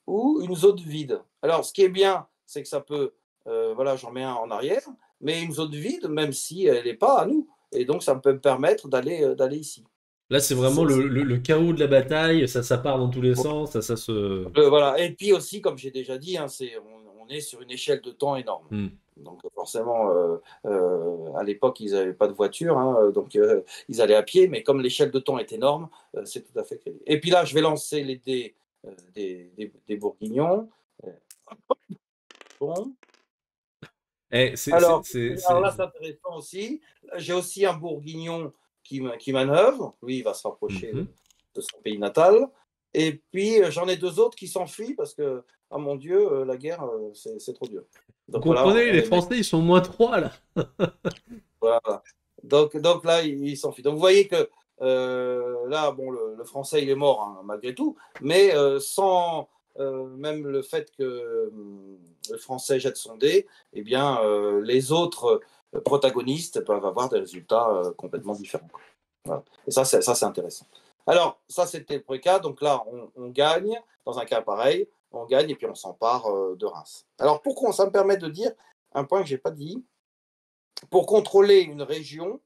ou une zone vide. Alors, ce qui est bien, c'est que ça peut, voilà, j'en mets un en arrière, mais une zone vide, même si elle n'est pas à nous. Et donc, ça peut me permettre d'aller ici. Là, c'est vraiment le chaos de la bataille, ça part dans tous les sens, ça se... Voilà. Et puis aussi, comme j'ai déjà dit, hein, on est sur une échelle de temps énorme. Hmm. Donc forcément, à l'époque, ils n'avaient pas de voiture, hein, donc ils allaient à pied, mais comme l'échelle de temps est énorme, c'est tout à fait crédible. Et puis là, je vais lancer les dés des bourguignons. Euh, Bon. Eh, Alors là, c'est intéressant aussi. J'ai aussi un bourguignon qui manœuvre. Lui, il va se rapprocher Mhm. de son pays natal. Et puis, j'en ai deux autres qui s'enfuient parce que, ah mon Dieu, la guerre, c'est trop dur. Vous Donc voilà, comprenez, on les les met. Français, ils sont -3 là. Voilà. Donc là, il s'enfuit. Donc vous voyez que là, bon, le français, il est mort, hein, malgré tout, mais sans même le fait que le français jette son dé, eh bien, les autres protagonistes peuvent avoir des résultats complètement différents. Voilà. Et ça, c'est intéressant. Alors, ça, c'était le premier cas. Donc là, on gagne. Dans un cas pareil, on gagne et puis on s'empare de Reims. Alors, pourquoi ça me permet de dire un point que je n'ai pas dit. Pour contrôler une région,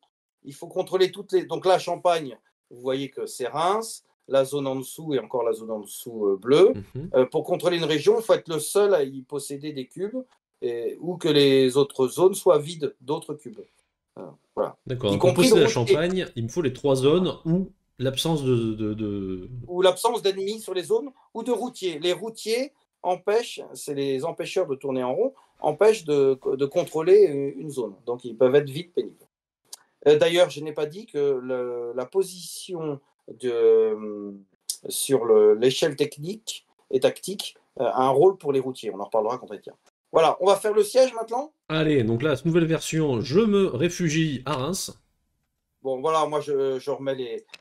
il faut contrôler toutes les. Donc là, Champagne, vous voyez que c'est Reims, la zone en dessous et encore la zone en dessous bleue. Mhm. Pour contrôler une région, il faut être le seul à y posséder des cubes ou que les autres zones soient vides d'autres cubes. Voilà. D'accord, Y donc pour compris le posséder la routier, Champagne, il me faut les 3 zones ou l'absence ou l'absence d'ennemis sur les zones, ou de routiers. Les routiers empêchent, c'est les empêcheurs de tourner en rond, empêchent de contrôler une zone. Donc ils peuvent être vite pénibles. D'ailleurs, je n'ai pas dit que la position sur l'échelle technique et tactique a un rôle pour les routiers. On en reparlera quand on y tient. Voilà, on va faire le siège maintenant. Allez, donc là, cette nouvelle version, je me réfugie à Reims, Bon, voilà, moi je remets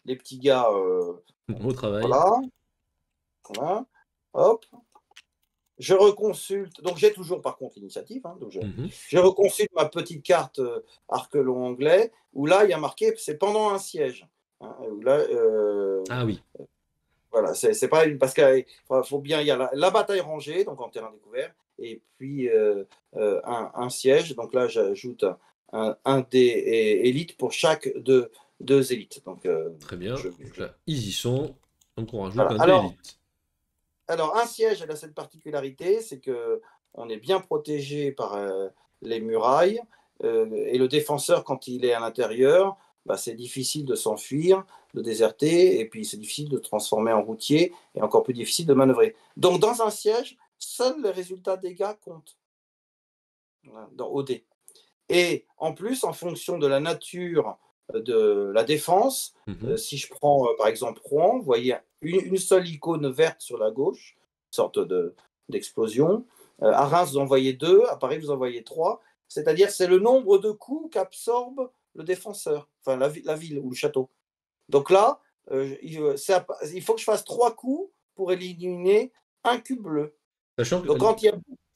les petits gars. au travail. Voilà, voilà, hop. Je reconsulte. Donc j'ai toujours par contre l'initiative. Hein, donc Mhm. je reconsulte ma petite carte Arquelon anglais où là il y a marqué c'est pendant un siège. Hein, où là, Ah oui, voilà, c'est pas une. Parce qu'il faut bien. Il y a la bataille rangée, donc en terrain découvert, et puis un siège. Donc là, j'ajoute un dé élite pour chaque deux élites. Donc, très bien. je, Donc je- là, ils y sont, donc on rajoute voilà. un dé élite. Alors, un siège, elle a cette particularité, c'est que on est bien protégé par les murailles, et le défenseur, quand il est à l'intérieur, bah, c'est difficile de s'enfuir, de déserter, et puis c'est difficile de transformer en routier, et encore plus difficile de manœuvrer. Donc, dans un siège, seuls les résultats dégâts comptent, voilà, dans OD. Et en plus, en fonction de la nature de la défense, Mhm. si je prends par exemple Rouen, vous voyez une seule icône verte sur la gauche, une sorte d'explosion. À Reims, vous en voyez deux, à Paris, vous en voyez trois. C'est-à-dire, c'est le nombre de coups qu'absorbe le défenseur, enfin la ville ou le château. Donc là, il faut que je fasse trois coups pour éliminer un cube bleu. Sachant que Donc quand il y a.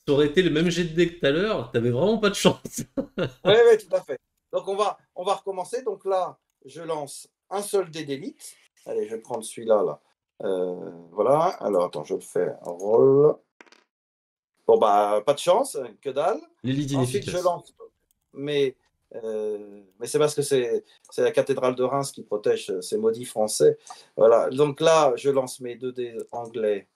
ça aurait été le même jet de dé que tout à l'heure, t'avais vraiment pas de chance. Oui, oui, tout à fait. Donc on va recommencer. Donc là, je lance un seul dé d'élite. Allez, je vais prendre celui-là. Là. Voilà. Alors attends, je le fais. Roll. Bon bah pas de chance, que dalle. L'élite Ensuite, je inefficace. lance. Mais c'est parce que c'est la cathédrale de Reims qui protège ces maudits français. Voilà. Donc là, je lance mes deux dés anglais.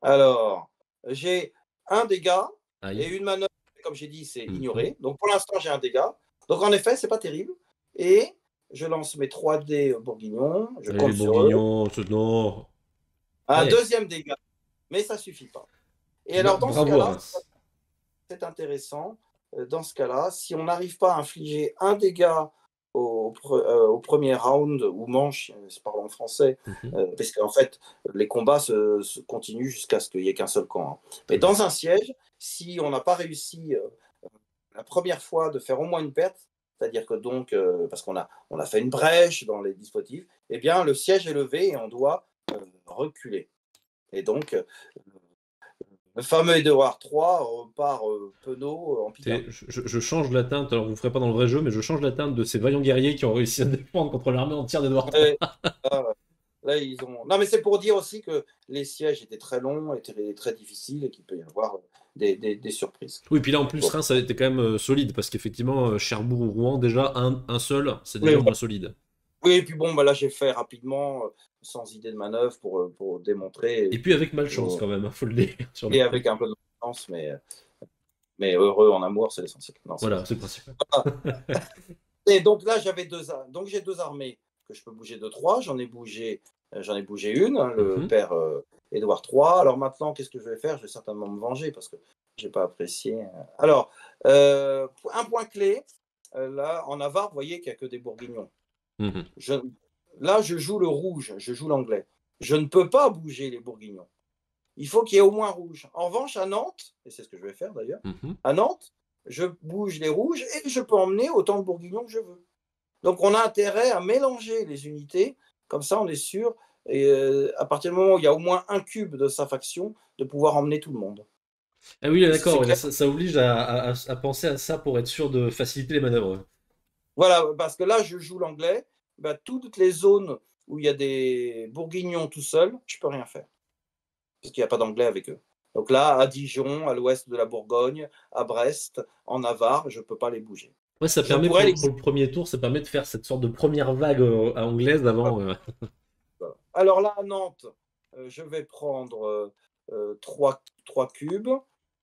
Alors, j'ai un dégât et Aïe. une manœuvre, comme j'ai dit, c'est Mhm. ignoré. Donc pour l'instant, j'ai un dégât. Donc en effet, c'est pas terrible. Et je lance mes 3 dés bourguignons, je Allez, les compte sur eux. bourguignons, non. Un Allez, deuxième dégât, mais ça suffit pas. Et alors dans ce bravo à cas-là, Reims. c'est intéressant. Dans ce cas-là, si on n'arrive pas à infliger un dégât au premier round ou manche, parlons en français, Mhm. parce qu'en fait, les combats se continuent jusqu'à ce qu'il n'y ait qu'un seul camp. Hein. Mais Très bien. dans un siège, si on n'a pas réussi la première fois de faire au moins une perte, c'est-à-dire que donc, parce qu'on a fait une brèche dans les dispositifs, eh bien, le siège est levé et on doit reculer. Et donc, Le fameux Édouard III repart penaud en Écoutez, Picardie. je change la teinte, alors vous ne ferez pas dans le vrai jeu, mais je change la teinte de ces vaillants guerriers qui ont réussi à défendre contre l'armée entière d'Edouard Ouais, III. là, là, ils ont. Non, mais c'est pour dire aussi que les sièges étaient très longs, étaient très difficiles et qu'il peut y avoir des surprises. Oui, puis là en plus, Bon. Reims ça a été quand même solide, parce qu'effectivement, Cherbourg ou Rouen, déjà, un seul, c'est Mais déjà moins solide. oui, et puis bon, bah là, j'ai fait rapidement, sans idée de manœuvre, pour démontrer, Et puis avec malchance et, quand même, il faut le dire sur le et coup. avec un peu de chance, mais heureux en amour, c'est l'essentiel. Non, c'est pas Voilà, ça. c'est le principal. Et donc là, donc j'ai deux armées que je peux bouger de trois. J'en ai bougé une, hein, le Mhm, père Édouard III. Alors maintenant, qu'est-ce que je vais faire? Je vais certainement me venger parce que j'ai pas apprécié. Alors, un point clé, là, en Navarre, vous voyez qu'il n'y a que des bourguignons. mhm. Je, là, je joue le rouge, je joue l'anglais. Je ne peux pas bouger les bourguignons. Il faut qu'il y ait au moins rouge. En revanche, à Nantes, et c'est ce que je vais faire d'ailleurs, Mhm. à Nantes, je bouge les rouges et je peux emmener autant de bourguignons que je veux. Donc on a intérêt à mélanger les unités, comme ça on est sûr, et à partir du moment où il y a au moins un cube de sa faction, de pouvoir emmener tout le monde. Ah oui, là, d'accord, C'est ouais, là, clair. ça oblige à penser à ça pour être sûr de faciliter les manœuvres. Voilà, parce que là je joue l'anglais, bah, toutes les zones où il y a des bourguignons tout seuls, je peux rien faire, parce qu'il n'y a pas d'anglais avec eux. Donc là, à Dijon, à l'ouest de la Bourgogne, à Brest, en Navarre, je ne peux pas les bouger. Ouais, ça Je permet pourrais les. pour le premier tour, ça permet de faire cette sorte de première vague à anglaise avant. Alors là, à Nantes, je vais prendre trois cubes.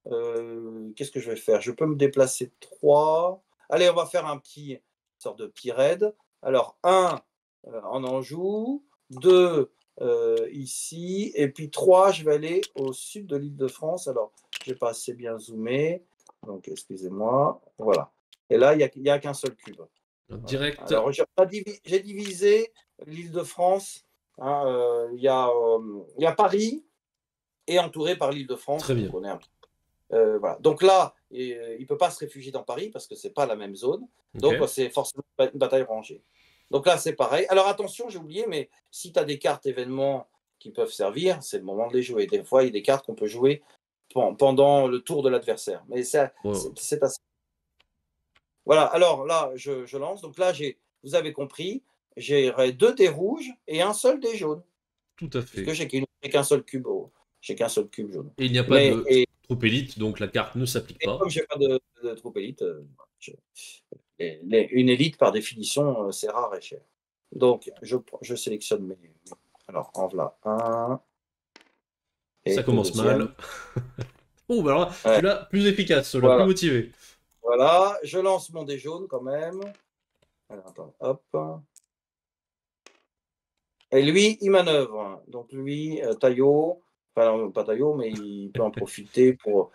Qu'est-ce que je vais faire? Je peux me déplacer 3. Allez, on va faire un petit sorte de petit raid. Alors, un en Anjou, 2 ici, et puis 3, je vais aller au sud de l'île de France. Alors, je n'ai pas assez bien zoomé, donc excusez-moi. Voilà. Et là, il n'y a qu'un seul cube. Voilà. Direct, Alors, j'ai divisé l'île de France. Hein, il y a Paris et entouré par l'île de France, très qu'on bien. connaît un peu. Voilà. Donc là, il ne peut pas se réfugier dans Paris parce que ce n'est pas la même zone. Ok. Donc, c'est forcément une bataille rangée. Donc là, c'est pareil. Alors attention, j'ai oublié, mais si tu as des cartes événements qui peuvent servir, c'est le moment de les jouer. Des fois, il y a des cartes qu'on peut jouer pendant le tour de l'adversaire. Mais c'est Ouais, ouais. assez. Voilà, alors là, je lance. Donc là, vous avez compris, j'ai 2 dés rouges et un seul dé jaune, Tout à puisque fait. j'ai qu'un seul cube, j'ai qu'un seul cube jaune. Et il n'y a pas Mais de troupe élite, donc la carte ne s'applique et pas. comme j'ai pas de troupe élite, je- une élite par définition, c'est rare et cher. Donc je sélectionne mes. Alors en voilà un Ça et le commence deuxième. mal. Oh, bah alors là, Ouais, celui-là, plus efficace, celui-là, plus voilà, motivé. voilà, je lance mon dé jaune quand même. Alors, attends, hop. Et lui, il manœuvre. Donc lui, Taillot, enfin non, pas Taillot, mais il peut en profiter pour.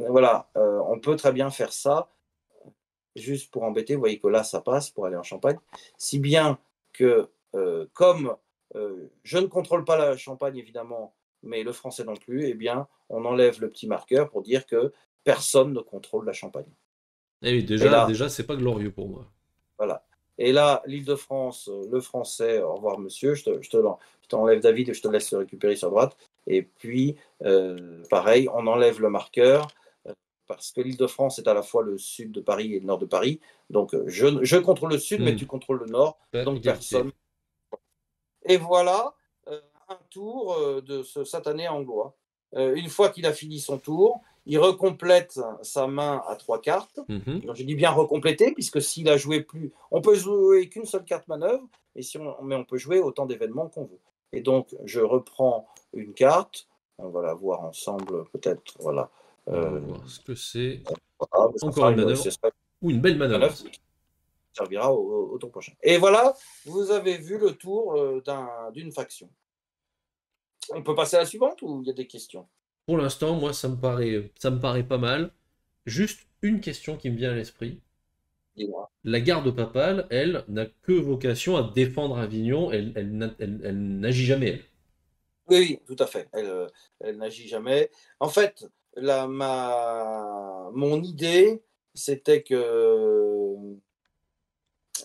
Voilà, on peut très bien faire ça, juste pour embêter. Vous voyez que là, ça passe pour aller en Champagne. Si bien que, comme je ne contrôle pas la Champagne, évidemment, mais le français non plus, eh bien, on enlève le petit marqueur pour dire que personne ne contrôle la Champagne. Eh oui, Et déjà, là, déjà, c'est pas glorieux pour moi. voilà. Et là, l'Île-de-France, le français, au revoir monsieur, je t'enlève David et je te laisse le récupérer sur droite. Et puis, pareil, on enlève le marqueur parce que l'Île-de-France est à la fois le sud de Paris et le nord de Paris. Donc, je contrôle le sud, mais Hmm. tu contrôles le nord. Pas Donc, personne. égalité. Et voilà un tour de ce satané anglois. Une fois qu'il a fini son tour, il recomplète sa main à 3 cartes. Mhm. Donc je dis bien recompléter, puisque s'il a joué plus, on peut jouer qu'une seule carte manœuvre, mais on peut jouer autant d'événements qu'on veut. Et donc je reprends une carte, on va la voir ensemble peut-être, voilà. Alors, on va Euh, voir ce que c'est. voilà, ça Encore sera une manœuvre. ce sera Ou une belle une manœuvre. manœuvre qui servira au tour prochain. Et voilà, vous avez vu le tour d'une faction. On peut passer à la suivante ou il y a des questions? Pour l'instant, moi, ça me paraît pas mal. Juste une question qui me vient à l'esprit. Dis-moi. La garde papale, elle, n'a que vocation à défendre Avignon. Elle n'agit jamais, elle. Oui, oui, tout à fait. Elle n'agit jamais. En fait, mon idée, c'était que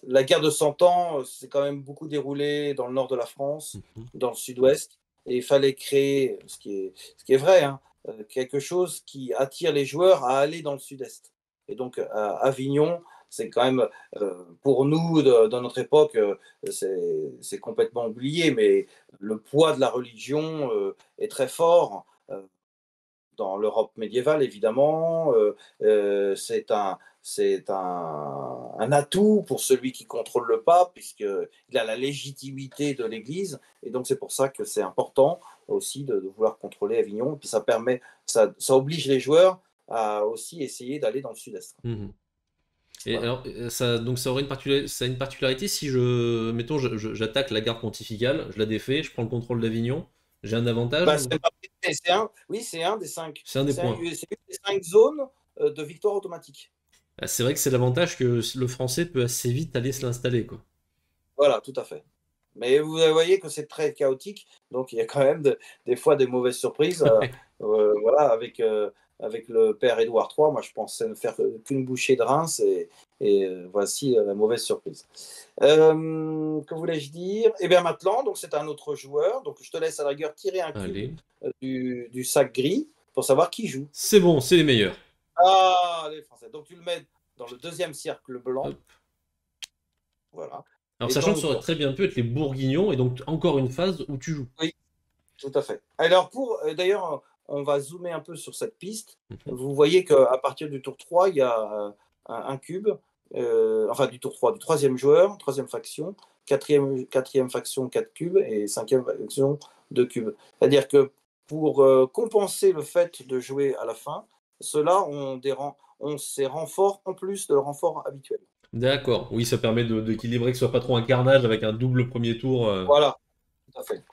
la guerre de 100 ans s'est quand même beaucoup déroulée dans le nord de la France, Mhm. dans le sud-ouest, et il fallait créer, ce qui est vrai, hein, quelque chose qui attire les joueurs à aller dans le sud-est. Et donc, Avignon, c'est quand même, pour nous, dans notre époque, c'est complètement oublié, mais le poids de la religion est très fort. Dans l'Europe médiévale, évidemment, c'est un atout pour celui qui contrôle le pape, puisqu'il a la légitimité de l'Église, et donc c'est pour ça que c'est important aussi de vouloir contrôler Avignon, et puis ça oblige les joueurs à aussi essayer d'aller dans le sud-est. Mhm. Et Voilà. alors, donc ça aurait ça a une particularité si mettons, j'attaque la garde pontificale, je la défais, je prends le contrôle d'Avignon, j'ai un avantage? Bah, oui, c'est un des cinq. C'est un des points. C'est une des 5 zones de victoire automatique. Ah, c'est vrai que c'est l'avantage que le français peut assez vite aller se l'installer, quoi. Voilà, tout à fait. Mais vous voyez que c'est très chaotique, donc il y a quand même des fois des mauvaises surprises. Voilà, avec le père Édouard III, moi je pensais ne faire qu'une bouchée de Reims et voici la mauvaise surprise. Que voulais-je dire? Eh bien maintenant, donc c'est un autre joueur, donc je te laisse à la rigueur tirer un cube Allez. du sac gris pour savoir qui joue. C'est bon, c'est les meilleurs. Ah, les Français. Donc tu le mets dans le deuxième cercle blanc. Hop. Voilà. Alors, Et sachant que ça donc, aurait très bien pu être les Bourguignons, et donc encore une phase où tu joues. oui, tout à fait. Alors, d'ailleurs, on va zoomer un peu sur cette piste. Mhm. Vous voyez qu'à partir du tour 3, il y a un cube, enfin du tour 3, du troisième joueur, troisième faction, quatrième faction, 4 cubes, et cinquième faction, 2 cubes. C'est-à-dire que pour compenser le fait de jouer à la fin, ceux-là ont ces renforts en plus de leur renfort habituel. D'accord. Oui, ça permet d'équilibrer, que ce soit pas trop un carnage avec un double premier tour. Voilà, tout à fait.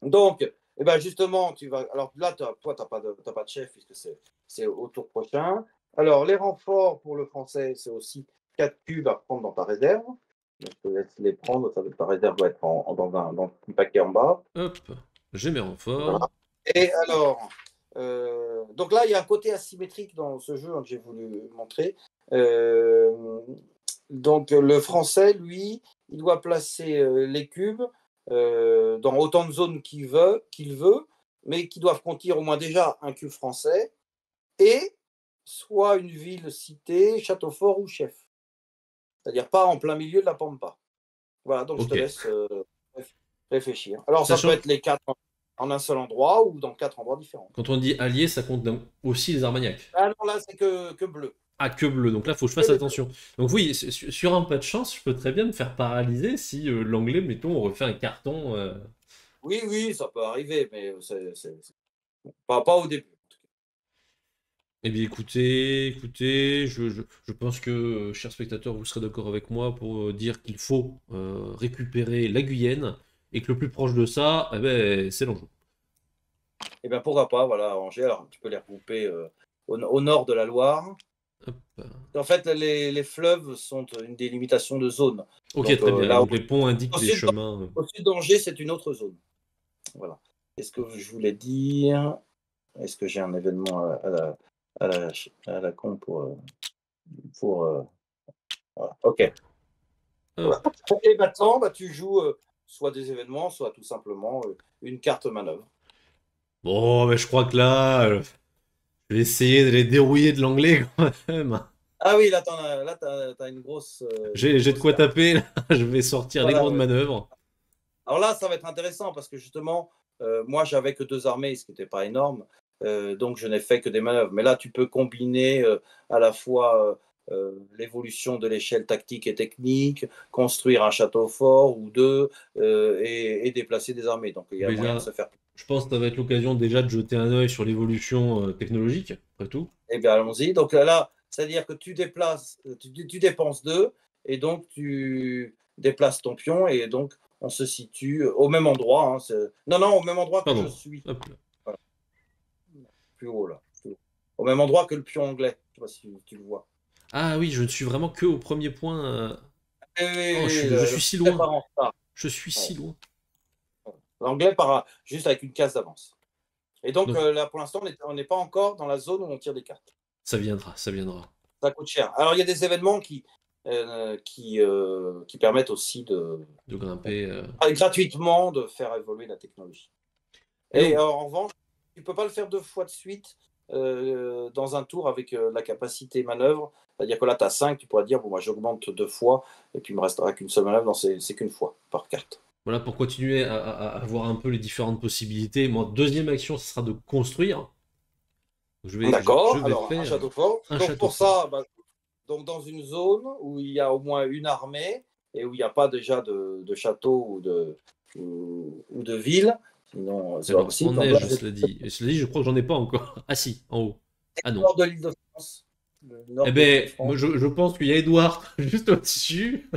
Donc, eh ben justement, tu vas. Alors là, toi, tu n'as pas de chef puisque c'est au tour prochain. Alors, les renforts pour le français, c'est aussi 4 cubes à prendre dans ta réserve. Donc, je te laisse les prendre. Ta réserve doit être dans un paquet en bas. Hop, j'ai mes Voilà. renforts. Et alors, donc là, il y a un côté asymétrique dans ce jeu, hein, que j'ai voulu montrer. Donc, le français, lui, il doit placer les cubes dans autant de zones qu'il veut, mais qui doivent contenir au moins déjà un cube français et soit une ville citée, château fort ou chef. C'est-à-dire pas en plein milieu de la pampa. Voilà, donc je te Ok. laisse réfléchir. Alors, ça peut Sachant que être les 4 en un seul endroit ou dans 4 endroits différents. quand on dit alliés, ça compte aussi les Armagnacs. Ah non, là, c'est que bleu. Ah, que bleu. Donc là, faut que je Que fasse les bleus. attention. Donc oui, sur un pas de chance, je peux très bien me faire paralyser si l'anglais, mettons, refait un carton. Oui, oui, ça peut arriver, mais pas au début. Eh bien, écoutez, je pense que, chers spectateurs, vous serez d'accord avec moi pour dire qu'il faut récupérer la Guyenne et que le plus proche de ça, eh ben, c'est l'Anjou. Et bien pourquoi pas, voilà, Angers, alors tu peux les regrouper au nord de la Loire. Hop. En fait, les fleuves sont une délimitation de zones. Ok, Donc très bien. là, Donc les ponts indiquent au des sud, chemins. au sud d'Angers, c'est une autre zone. Voilà. Qu'est-ce que je voulais dire? Est-ce que j'ai un événement à la, à la con pour voilà. Ok. Voilà. Hop. Et maintenant, bah, tu joues soit des événements, soit tout simplement une carte manœuvre. Bon, mais je crois que là, je vais essayer de les dérouiller de l'anglais quand même. Ah oui, là, t'as une J'ai de grosse quoi carte. taper, là. Je vais sortir les Voilà, grandes ouais. manœuvres. Alors là, ça va être intéressant parce que justement, moi, j'avais que 2 armées, ce qui n'était pas énorme. Donc, je n'ai fait que des manœuvres. Mais là, tu peux combiner à la fois l'évolution de l'échelle tactique et technique, construire un château fort ou deux et déplacer des armées. Donc, il y a moyen de Déjà, se faire. je pense que ça va être l'occasion déjà de jeter un œil sur l'évolution technologique, après tout. Eh bien, allons-y. Donc là, c'est-à-dire que tu dépenses 2 et donc tu déplaces ton pion et donc on se situe au même endroit. Hein, non, non, au même endroit que je Pardon. suis. Hop là. Voilà, plus haut là. Plus haut. Au même endroit que le pion anglais. Je sais pas si tu le vois. Ah oui, je ne suis vraiment que au premier point. Oh, Et je le suis si français loin. part en retard. Je suis Ouais. si loin. L'anglais part juste avec une case d'avance. Et donc Donc, là, pour l'instant, on n'est pas encore dans la zone où on tire des cartes. ça viendra, ça viendra. Ça coûte cher. Alors, il y a des événements qui permettent aussi De grimper. gratuitement de faire évoluer la technologie. Et Et donc, en revanche, tu peux pas le faire 2 fois de suite dans un tour avec la capacité manœuvre. C'est-à-dire que là, tu as 5, tu pourrais dire, bon, moi, j'augmente 2 fois, et puis il me restera qu'une seule manœuvre. Non, c'est qu'une fois par carte. Voilà, pour continuer à voir un peu les différentes possibilités. Moi, deuxième action, ce sera de construire. Je D'accord, vais alors un faire château fort. un Donc château pour fort. ça, bah, donc dans une zone où il y a au moins une armée et où il n'y a pas déjà de château ou de ville, sinon c'est pas Alors, en possible. Donc là, neige, cela dit. Et cela dit, je crois que j'en ai pas encore. Ah si, en haut. Ah le non. nord de l'île de France. Le Eh nord de l'île de ben, moi, France. je pense qu'il y a Edouard juste au-dessus.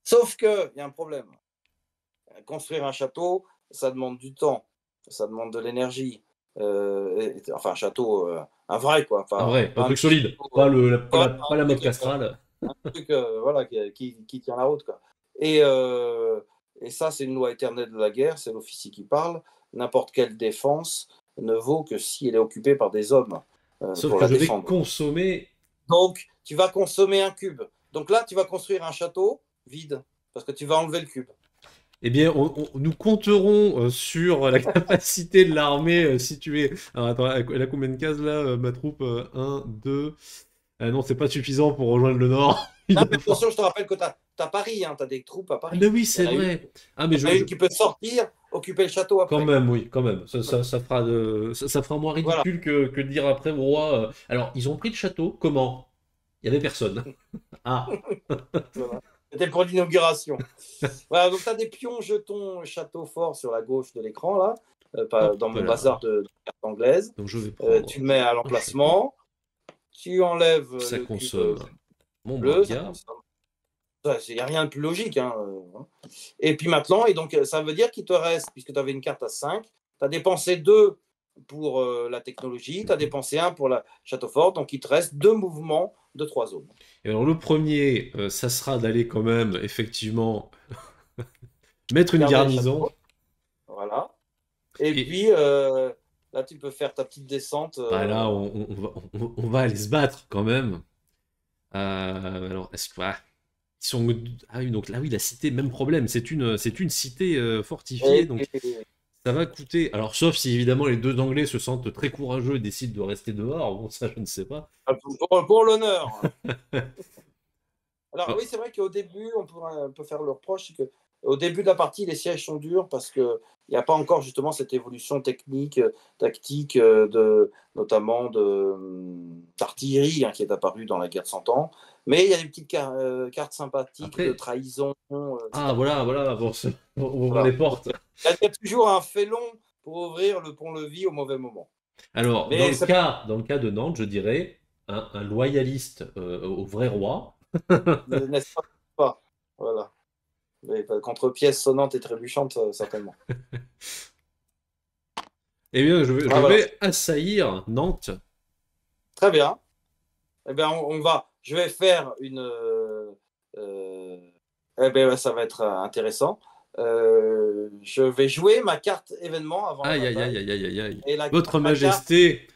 Sauf qu'il y a un problème. Construire un château, ça demande du temps, ça demande de l'énergie. Enfin, un château, un vrai, quoi. Un Enfin, vrai, un pas un truc petit solide. château, Pas, pas un la mode truc, castrale. truc voilà, qui tient la route, quoi. Et ça, c'est une loi éternelle de la guerre, c'est l'officier qui parle. N'importe quelle défense ne vaut que si elle est occupée par des hommes Sauf pour que la je vais défendre. consommer. Donc, tu vas consommer un cube. Donc là, tu vas construire un château vide, parce que tu vas enlever le cube. Eh bien, nous compterons sur la capacité de l'armée située. Alors, attends, elle a combien de cases là, ma troupe 1, 2. Non, c'est pas suffisant pour rejoindre le nord. Il Non, va mais falloir- attention, je te rappelle que tu as Paris, hein, tu as des troupes à Ah, ben Paris. oui, Il y c'est en a une, vrai. Ah, mais il y en a une qui peut sortir, occuper le château quand après. même, oui, quand même. Ça fera ça fera moins Voilà. ridicule que de dire après au roi. Alors, ils ont pris le château. Comment? Il y avait personne. Ah, Voilà. C'était pour l'inauguration. Voilà, donc tu as des pions, jetons, château fort sur la gauche de l'écran, là, hop dans mon bazar là. de cartes anglaises. Donc, je vais Tu prendre le mets à un château. l'emplacement, tu enlèves Ça le cube consomme mon brave bleu, ça gars. consomme. Il n'y a rien de plus logique. Hein. Et puis maintenant, et donc, ça veut dire qu'il te reste, puisque tu avais une carte à 5, tu as dépensé 2 pour la technologie, tu as dépensé 1 pour la château fort, donc il te reste 2 mouvements de 3 zones. Et alors, le premier, ça sera d'aller quand même, effectivement, mettre une Garder le garnison. château, voilà. Et Et puis, là, tu peux faire ta petite descente. bah là, on va aller se battre quand même. Alors, est-ce que. Ils sont... Ah oui, donc là, oui, la cité, même problème. C'est une cité fortifiée, et, donc et- ça va coûter. Alors, sauf si évidemment les deux Anglais se sentent très courageux et décident de rester dehors. Bon, ça, je ne sais pas. pour l'honneur. Alors Ah, oui, c'est vrai qu'au début, on peut faire le reproche, c'est qu'au début de la partie, les sièges sont durs parce qu'il n'y a pas encore justement cette évolution technique, tactique, notamment d'artillerie qui est apparue dans la guerre de 100 ans. Mais il y a des petites cartes sympathiques de après, trahison, ah etc. voilà, voilà, bon, on ouvre les Voilà. portes. Il y a toujours un félon pour ouvrir le pont-levis au mauvais moment. Alors, Mais c'est dans le cas de Nantes, je dirais un loyaliste au vrai roi. n'est-ce pas? Voilà. Mais, contre pièces sonnantes et trébuchantes, certainement. Eh bien, Ah, je voilà. vais assaillir Nantes. Très bien. Eh bien, je vais faire eh bien, ça va être intéressant. Je vais jouer ma carte événement avant la Aïe, aïe, aïe, bataille. aïe, aïe, aïe, aïe. Et Votre ma carte, Majesté.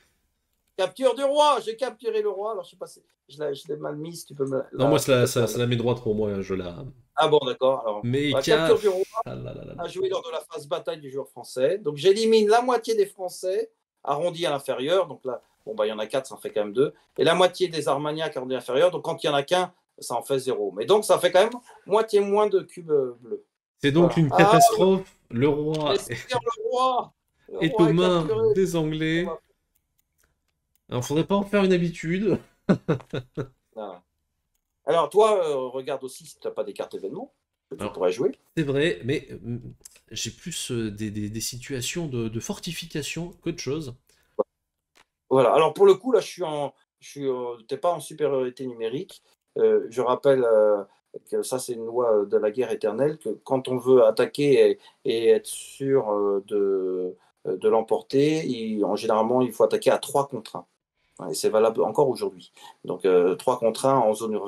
capture du roi. J'ai capturé le roi. Alors, je sais pas si je l'ai mal mise. Tu peux me Non, moi, peut-être ça la met droite pour moi, hein, je la. Ah bon, d'accord. Alors, Mais la capture du roi Ah là là là là. à jouer lors de la phase bataille du joueur français. Donc, j'élimine la moitié des Français arrondis à l'inférieur. Donc là, bon, bah, il y en a 4, ça en fait quand même 2. Et la moitié des Armagnacs arrondis à l'inférieur. Donc, quand il y en a qu'un, ça en fait 0. Mais donc, ça fait quand même moitié moins de cubes bleus. C'est donc Voilà. une Ah, catastrophe. Le mais roi seigneur, le roi! Le est roi aux est mains capturé. des Anglais. Alors, faudrait pas en faire une habitude. Ah. Alors, toi, regarde aussi si tu n'as pas des cartes événements que tu Alors, pourrais jouer. c'est vrai, mais j'ai plus des situations de fortification qu'autre chose. Voilà. Alors, pour le coup, là, t'es pas en supériorité numérique. Je rappelle que ça, c'est une loi de la guerre éternelle, que quand on veut attaquer et être sûr de l'emporter, généralement, il faut attaquer à 3 contre 1. Et c'est valable encore aujourd'hui. Donc 3 contre 1 en zone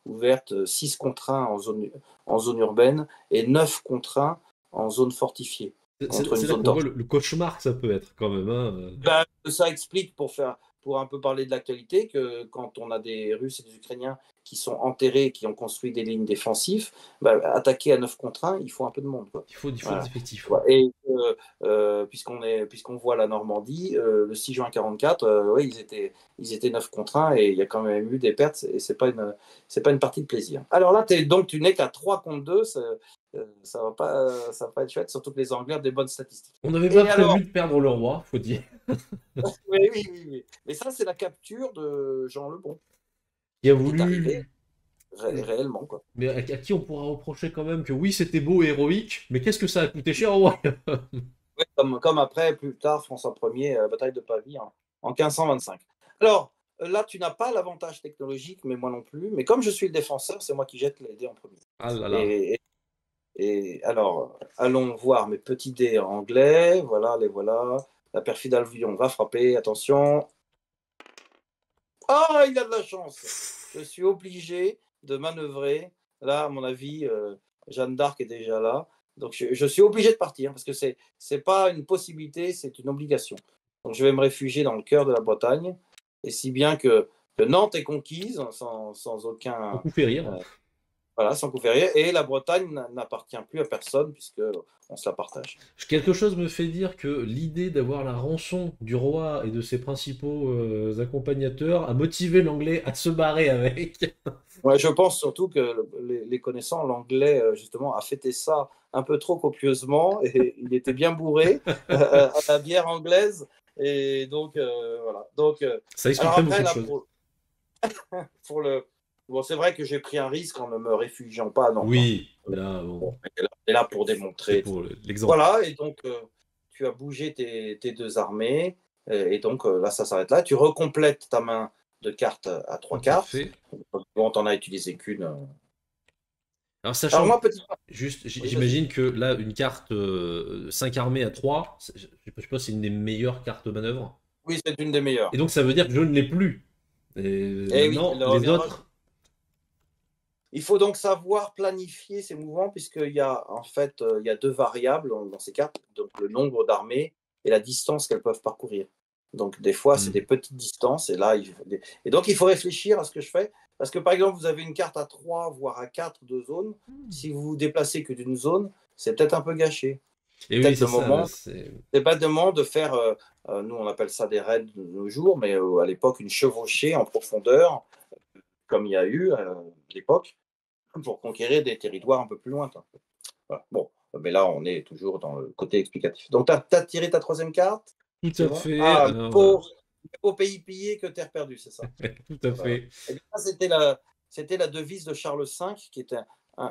ouverte, 6 contre 1 en zone urbaine et 9 contre 1 en zone fortifiée. Contre une C'est là zone qu'on voit d'or. le cauchemar que ça peut être quand même. Hein. Ben, ça explique pour faire pour un peu parler de l'actualité, que quand on a des Russes et des Ukrainiens qui sont enterrés, qui ont construit des lignes défensives, bah, attaquer à 9 contre 1, il faut un peu de monde, quoi. Il faut des Voilà. effectifs. Ouais, et puisqu'on voit la Normandie, le 6 juin 44, ouais, ils étaient 9 contre 1 et il y a quand même eu des pertes et c'est pas une partie de plaisir. Alors là, tu n'es qu'à 3 contre 2, ça va pas être chouette, surtout que les Anglais ont des bonnes statistiques. On n'avait Et pas alors, prévu de perdre le roi, faut dire. oui, oui, oui, oui. Mais ça, c'est la capture de Jean le Bon, Qui a qui est arrivé voulu. réellement, quoi. Mais à qui on pourra reprocher quand même que oui, c'était beau et héroïque, mais qu'est-ce que ça a coûté cher au roi? Ouais, comme après, plus tard, François Ier, bataille de Pavie en 1525. Alors, là, tu n'as pas l'avantage technologique, mais moi non plus. Mais comme je suis le défenseur, c'est moi qui jette les dés en premier. Ah là là. Et alors, allons voir mes petits dés anglais. Voilà, les voilà. La perfide Alvion va frapper. Attention. Ah, il a de la chance. Je suis obligé de manœuvrer. Là, à mon avis, Jeanne d'Arc est déjà là. Donc, je suis obligé de partir parce que c'est pas une possibilité, c'est une obligation. Donc, je vais me réfugier dans le cœur de la Bretagne. Et si bien que Nantes est conquise sans On aucun. coup fait rire. Voilà, sans coup férir. Et la Bretagne n'appartient plus à personne puisque on se la partage. Quelque chose me fait dire que l'idée d'avoir la rançon du roi et de ses principaux accompagnateurs a motivé l'anglais à se barrer avec. Ouais, je pense surtout que les connaissants, l'anglais, justement, a fêté ça un peu trop copieusement et il était bien bourré à la bière anglaise. Et donc, voilà. Donc, Ça alors expliquerait beaucoup après, de là, choses. pour le. Bon, c'est vrai que j'ai pris un risque en ne me réfugiant pas à Nantes, hein. Oui, là, bon, Bon, on est là pour c'est démontrer. pour l'exemple. Voilà, et donc, tu as bougé tes deux armées. Et donc, là, ça s'arrête là. Tu recomplètes ta main de cartes à trois Tout à cartes. fait. Bon, t'en as utilisé qu'une. Alors, Alors, sachant, moi, petit. juste, Oui, vas-y. j'imagine que là, une carte 5 armées à 3, je sais pas, c'est une des meilleures cartes manœuvre. Oui, c'est une des meilleures. Et donc, ça veut dire que je ne l'ai plus. Et Et oui, maintenant, elle les reviendra. autres. Il faut donc savoir planifier ces mouvements, puisqu'il y a en fait il y a deux variables dans ces cartes, donc le nombre d'armées et la distance qu'elles peuvent parcourir. Donc des fois, c'est Hmm. des petites distances, et là, et donc il faut réfléchir à ce que je fais, parce que par exemple, vous avez une carte à 3, voire à 4 de zones. Si vous vous déplacez que d'une zone, c'est peut-être un peu gâché. Et oui, Peut-être c'est le ça. moment, c'est pas le moment de faire, nous on appelle ça des raids de nos jours, mais à l'époque, une chevauchée en profondeur, comme il y a eu à l'époque pour conquérir des territoires un peu plus lointains. Voilà. Bon, mais là, on est toujours dans le côté explicatif. Donc, tu as tiré ta troisième carte. Tout C'est à bon. fait. Ah, Alors, au pays pillé que terre perdue, c'est ça. tout à Voilà. fait. Et bien, ça, c'était la devise de Charles V,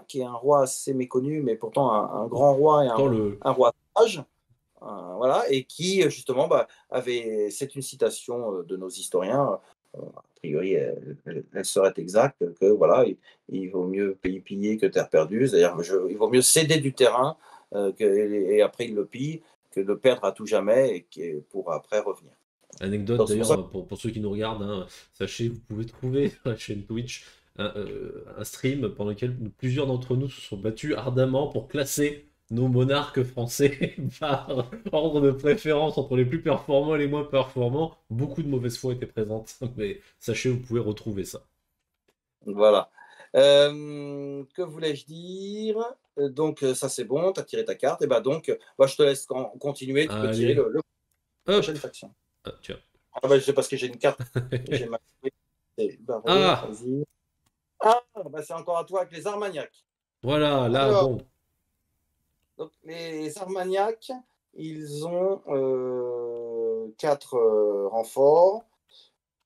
qui est un roi assez méconnu, mais pourtant un grand roi et Pourtant, un roi sage. Voilà, et qui, justement, c'est une citation de nos historiens, a priori, elle serait exacte, que voilà, il vaut mieux pays pillé que terre perdue, c'est-à-dire il vaut mieux céder du terrain et après il le pille que de perdre à tout jamais pour après revenir. Anecdote Donc c'est pour ça. d'ailleurs, pour ceux qui nous regardent, hein, sachez, vous pouvez trouver sur la chaîne Twitch un stream pendant lequel plusieurs d'entre nous se sont battus ardemment pour classer nos monarques français par ordre de préférence entre les plus performants et les moins performants. Beaucoup de mauvaise foi étaient présentes, mais sachez, vous pouvez retrouver ça. Voilà. Que voulais-je dire? Donc ça c'est bon, tu as tiré ta carte, et donc je te laisse continuer, tu peux tirer Allez, le hop. prochaine faction. Ah, tiens. C'est parce que j'ai une carte. J'ai ma c'est barré, Ah, vas-y. Ah, c'est encore à toi avec les Armagnacs. voilà, là, Alors, bon, donc, les Armagnacs, ils ont 4 renforts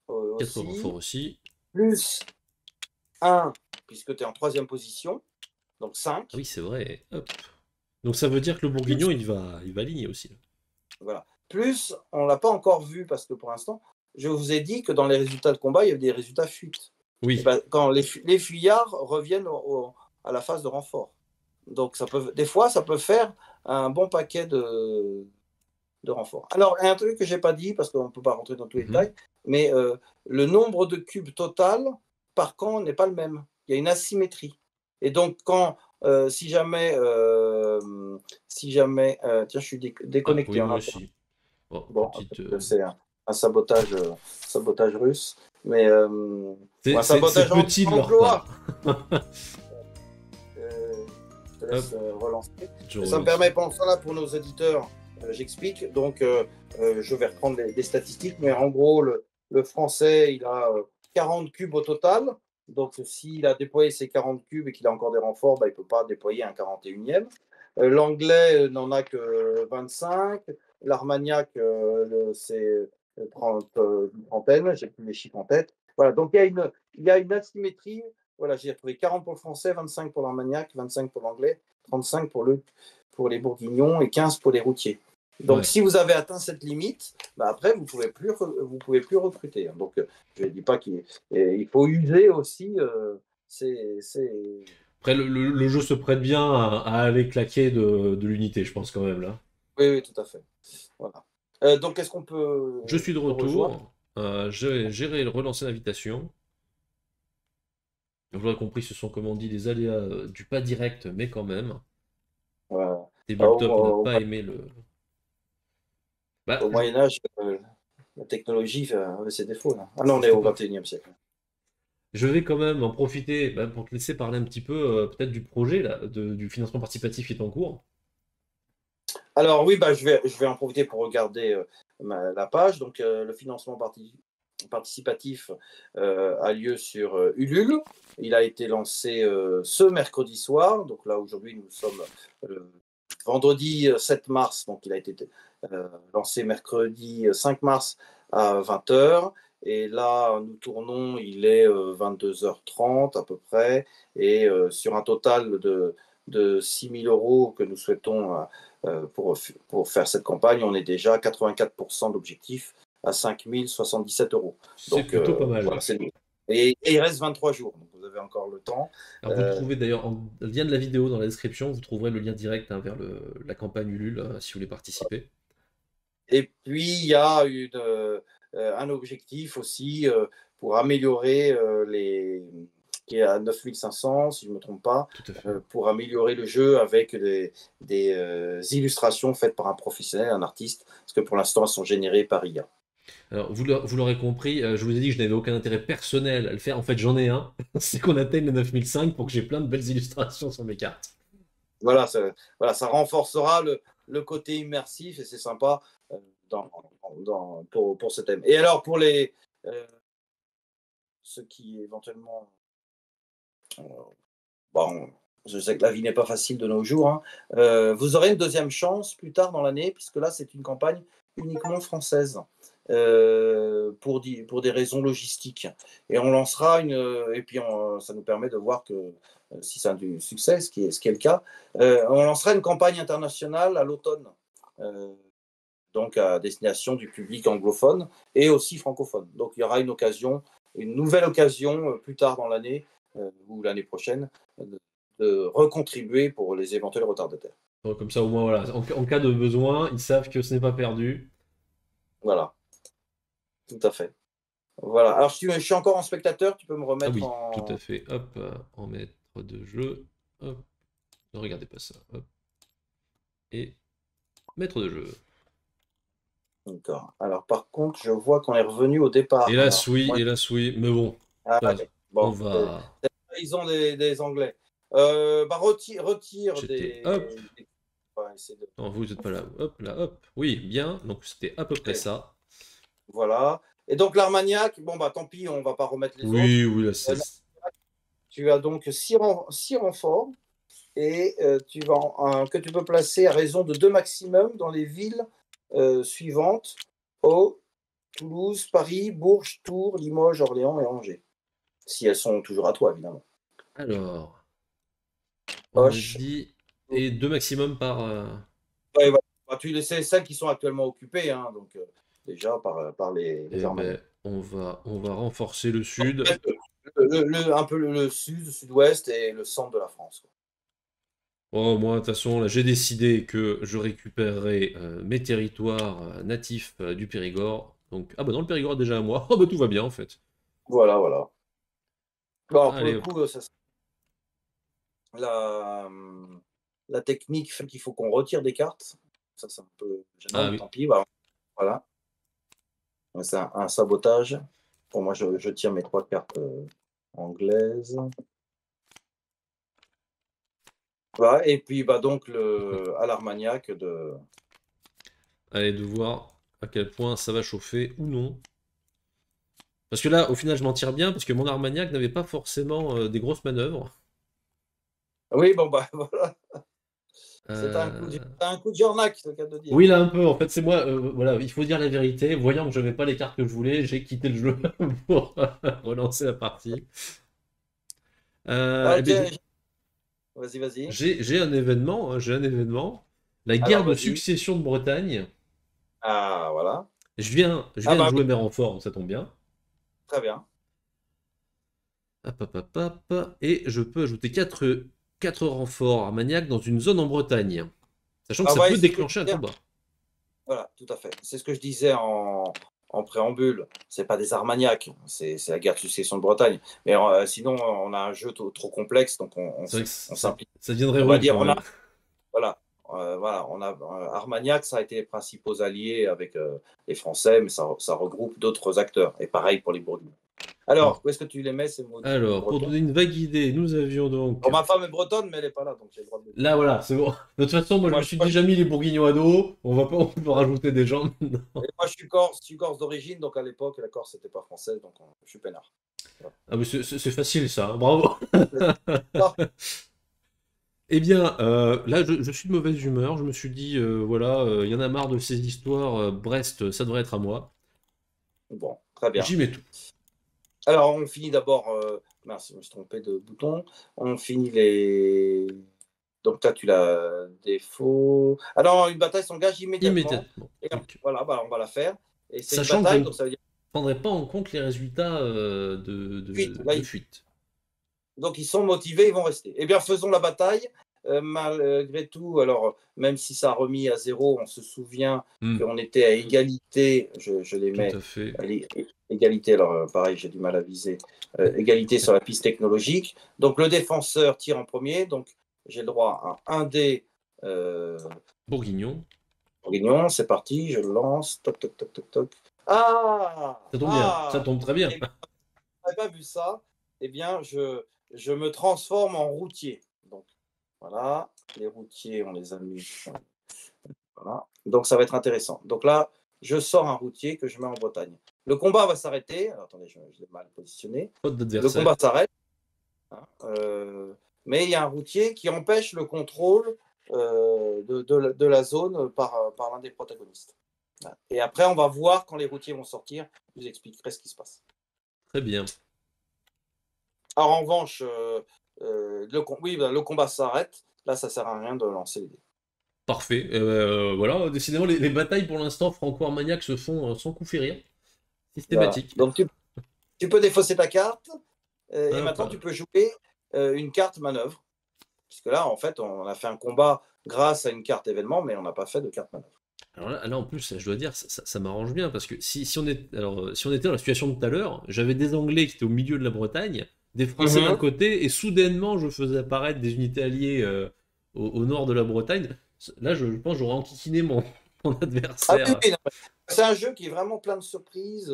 4 aussi, renforts aussi. plus 1, puisque tu es en troisième position, donc Ah 5. oui, c'est vrai. Hop. Donc ça veut dire que le Plus, Bourguignon, il va aligner aussi. voilà. Plus, on ne l'a pas encore vu, parce que pour l'instant, je vous ai dit que dans les résultats de combat, il y a des résultats fuites. Et Oui. quand les fuyards reviennent à la phase de renfort. Donc, des fois, ça peut faire un bon paquet de renforts. Alors, un truc que je n'ai pas dit, parce qu'on ne peut pas rentrer dans tous les Mhm. détails, mais le nombre de cubes total par camp n'est pas le même. Il y a une asymétrie. Et donc, si jamais, tiens, je suis Ah déconnecté oui, en moi attendant. aussi. Bon, Bon, petite. je sais, hein. sabotage russe, mais ou un C'est sabotage petit de leur anglois. part. Je te laisse relancer. Je Ça me relance. permet pendant ça là pour nos auditeurs, j'explique. Donc, je vais reprendre des statistiques, mais en gros, le français, il a 40 cubes au total. Donc, s'il a déployé ses 40 cubes et qu'il a encore des renforts, bah, il ne peut pas déployer un 41e. L'anglais n'en a que 25. L'Armagnac, c'est 30, une trentaine. J'ai plus les chiffres en tête. Voilà, donc il y a une asymétrie. Voilà, j'ai retrouvé 40 pour le français, 25 pour l'Armagnac, 25 pour l'anglais, 35 pour les bourguignons et 15 pour les routiers. Donc, Ouais. si vous avez atteint cette limite, bah après, vous pouvez plus recruter. Donc, je ne dis pas qu'il faut user aussi. Après, le jeu se prête bien à aller claquer de l'unité, je pense quand même là. Oui, oui, tout à fait. Voilà. Donc, est-ce qu'on peut Je suis de te rejoindre? retour. J'ai relancé l'invitation. Vous l'aurez compris, ce sont, comme on dit, les aléas du pas direct, mais quand même. Voilà. Tabletop n'a pas aimé le. Bah, Au Moyen-Âge, la technologie avait ses défauts. Là. Ah non, on est c'est au pas. 21e siècle. Je vais quand même en profiter pour te laisser parler un petit peu peut-être du projet là, du financement participatif qui est en cours. Alors oui, bah, je vais en profiter pour regarder la page. Donc le financement participatif a lieu sur Ulule. Il a été lancé ce mercredi soir. Donc là, aujourd'hui, nous sommes vendredi 7 mars. Donc il a été lancé mercredi 5 mars à 20h. Et là, nous tournons, il est 22h30 à peu près. Et sur un total de 6 000 euros que nous souhaitons pour faire cette campagne, on est déjà à 84% d'objectif à 5 077 euros. C'est Donc plutôt pas mal. voilà, c'est bien. Et il reste 23 jours, donc vous avez encore le temps. Alors vous le trouvez d'ailleurs en lien de la vidéo dans la description, vous trouverez le lien direct vers la campagne Ulule si vous voulez participer. Et puis il y a un objectif aussi pour améliorer qui est à 9500, si je ne me trompe pas, Tout à fait. pour améliorer le jeu avec des illustrations faites par un professionnel, un artiste, parce que pour l'instant, elles sont générées par IA. Alors vous l'aurez compris, je vous ai dit que je n'avais aucun intérêt personnel à le faire. En fait, j'en ai un, c'est qu'on atteigne les 9005 pour que j'ai plein de belles illustrations sur mes cartes. Voilà, ça renforcera le côté immersif et c'est sympa pour ce thème. Et alors, pour ceux qui éventuellement bon, je sais que la vie n'est pas facile de nos jours, hein. Vous aurez une deuxième chance plus tard dans l'année, puisque là, c'est une campagne uniquement française, pour des raisons logistiques. Et on lancera et puis ça nous permet de voir que si c'est du succès, ce qui est le cas, on lancera une campagne internationale à l'automne, donc à destination du public anglophone et aussi francophone. Donc il y aura une nouvelle occasion plus tard dans l'année ou l'année prochaine de recontribuer pour les éventuels retardataires. Donc, comme ça, au moins, voilà, en cas de besoin, ils savent que ce n'est pas perdu. Voilà, tout à fait. Voilà. Alors, je suis encore en spectateur, tu peux me Ah remettre oui, tout à en. fait. Hop, en maître de jeu. Hop, ne regardez pas ça. Hop, et maître de jeu. D'accord. Alors, par contre, je vois qu'on est revenu au départ. Alors, moi... Hélas oui, mais bon, ah, ça, ouais. on Bon, va. ils ont des Anglais. Bah, retire J'étais hop. on va essayer de... Non, vous n'êtes pas là. Hop, là, hop. Oui, bien. Donc c'était à peu près ça. Voilà. Et donc, l'Armagnac, bon, bah, tant pis, on va pas remettre les autres. Oui, oui, là, Euh, Tu as donc six renforts et que tu peux placer à raison de 2 maximum dans les villes suivantes: Pau, Toulouse, Paris, Bourges, Tours, Limoges, Orléans et Angers. Si elles sont toujours à toi, évidemment. Alors, on a Hoche. dit. Et deux maximum par. Ouais, voilà. Bah, c'est celles qui sont actuellement occupées, hein, donc déjà par les Eh Armagnacs. ben, on va renforcer le sud. Un peu le sud, le sud-ouest et le centre de la France, quoi. Oh, moi, de toute façon, là, j'ai décidé que je récupérerai mes territoires natifs du Périgord. Donc, ah bah non, le Périgord est déjà à moi. Oh bah tout va bien en fait. Voilà, voilà. Bon, alors, pour le Allez, hop. coup, la, la technique fait qu'il faut qu'on retire des cartes. Ça, c'est un peu Ah gênant, mais oui. tant pis. Bah, voilà. C'est un sabotage. Pour moi, je tire mes 3 cartes anglaises. Voilà, et puis bah, donc à l'Armagnac de. Allez, de voir à quel point ça va chauffer ou non. Parce que là, au final, je m'en tire bien, parce que mon Armagnac n'avait pas forcément des grosses manœuvres. Oui, bon, bah voilà, c'est Euh, un coup de Jarnac, c'est le cas de dire. Oui, là, un peu, en fait, c'est moi, voilà, il faut dire la vérité. Voyant que je n'avais pas les cartes que je voulais, j'ai quitté le jeu pour relancer la partie. Ah, Eh ok, bien, vas-y, vas-y. j'ai un événement, hein, j'ai un événement. La guerre Alors, de vas-y. succession de Bretagne. Ah, voilà. Je Ah, viens de bah oui, jouer mes renforts, donc ça tombe bien. très bien. Hop, hop, hop, hop. Et je peux ajouter quatre renforts armagnacs dans une zone en Bretagne. Sachant que Ah, ça ouais, peut c'est ce que je déclencher un disais. combat. Voilà, tout à fait. C'est ce que je disais en préambule. C'est pas des Armagnacs, c'est la guerre de succession de Bretagne. Mais sinon, on a un jeu trop complexe, donc C'est vrai que on simplifie. ça deviendrait On va rude dire, quand même. voilà, on a Armagnac, ça a été les principaux alliés avec les Français, mais ça regroupe d'autres acteurs. Et pareil pour les Bourguignons. Alors, où est-ce que tu les mets, ces maudits Alors, pour Bretons? donner une vague idée, nous avions donc. Bon, ma femme est bretonne, mais elle n'est pas là, donc j'ai le droit de le dire. Là, voilà, c'est bon. De toute façon, moi, je Moi, me suis déjà mis les bourguignons à dos. On peut rajouter des gens maintenant. et moi, je suis corse d'origine, donc à l'époque, la Corse n'était pas française, donc je suis peinard. Voilà. Ah, mais c'est facile ça, hein, bravo. Ah, Eh bien, là, je suis de mauvaise humeur. Je me suis dit, voilà, il y en a marre de ces histoires. Brest, ça devrait être à moi. bon, très bien. J'y mets tout. Alors, on finit d'abord. Mince, je me suis trompé de bouton. On finit les. Donc, là, tu l'as défaut. Alors, une bataille s'engage immédiatement. Immédiatement. Et Donc, voilà, bah, on va la faire. Et c'est une sachant que je bataille, ne donc ça veut dire prendrai pas en compte les résultats fuite. Là, de fuite. donc, ils sont motivés, ils vont rester. Eh bien, faisons la bataille. Malgré tout, alors, même si ça a remis à zéro, on se souvient Hmm, qu'on était à égalité. Je les tout mets. à fait. Égalité, alors pareil, j'ai du mal à viser. Égalité sur la piste technologique. Donc, le défenseur tire en premier. Donc, j'ai le droit à un dé Bourguignon. bourguignon. C'est parti, je le lance. Toc, toc, toc, toc, toc. Ah Ça tombe bien. Ça Ah tombe très bien. Et bien, je n'avais pas vu ça. Eh bien, je me transforme en routier. Donc, voilà. Les routiers, on les a mis. Voilà. Donc, ça va être intéressant. Donc là, je sors un routier que je mets en Bretagne. Le combat va s'arrêter. Alors, attendez, je l'ai mal positionné. Faute Le d'adversaire. combat s'arrête. Hein, mais il y a un routier qui empêche le contrôle de la zone par l'un des protagonistes. Voilà. Et après, on va voir quand les routiers vont sortir. Je vous expliquerai ce qui se passe. Très bien. Alors, en revanche, oui, le combat s'arrête. Là, ça ne sert à rien de lancer les dés. Parfait. Voilà, décidément, les batailles pour l'instant franco-armagnac se font sans coup férir. Voilà. Systématique. Donc, tu peux défausser ta carte. Et Hop. maintenant, tu peux jouer une carte manœuvre. Puisque là, en fait, on a fait un combat grâce à une carte événement, mais on n'a pas fait de carte manœuvre. Alors là, en plus, je dois dire, ça m'arrange bien parce que si on est, alors, si on était dans la situation de tout à l'heure, j'avais des Anglais qui étaient au milieu de la Bretagne, des Français d'un Mhm. côté, et soudainement, je faisais apparaître des unités alliées au nord de la Bretagne. Là, je pense que j'aurais enquiquiné mon Ah oui, adversaire. oui, non, c'est un jeu qui est vraiment plein de surprises,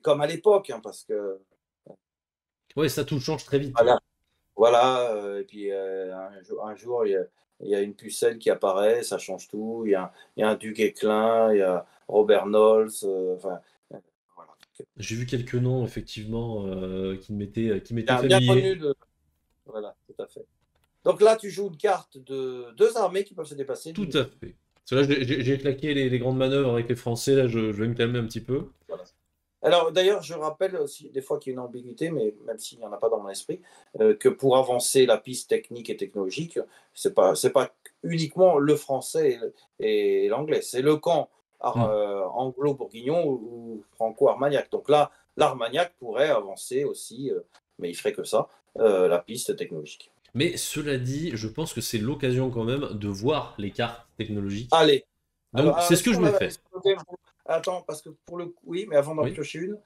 comme à l'époque, hein, parce que Ouais, ça tout change très vite. voilà, voilà, et puis un jour, il y a une pucelle qui apparaît, ça change tout. Il y a un Duc Éclin, il y a Robert Knowles, enfin, voilà. J'ai vu quelques noms, effectivement, qui m'étaient Bien familiers. connu voilà, tout à fait. Donc là, tu joues une carte de deux armées qui peuvent se déplacer Tout d'une à zone. fait. Parce que là, j'ai claqué les grandes manœuvres avec les Français, là, je vais me calmer un petit peu. Voilà. Alors d'ailleurs, je rappelle aussi des fois qu'il y a une ambiguïté, mais même s'il n'y en a pas dans mon esprit, que pour avancer la piste technique et technologique, c'est pas uniquement le français et l'anglais, c'est le camp Hmm. anglo-bourguignon ou franco-armagnac. Donc là, l'Armagnac pourrait avancer aussi, mais il ferait que ça, la piste technologique. Mais cela dit, je pense que c'est l'occasion quand même de voir les cartes technologiques. Allez, Donc c'est ce est-ce que je qu'on vais a. faire. Attends, parce que pour le coup, oui, mais avant d'en Oui, piocher une.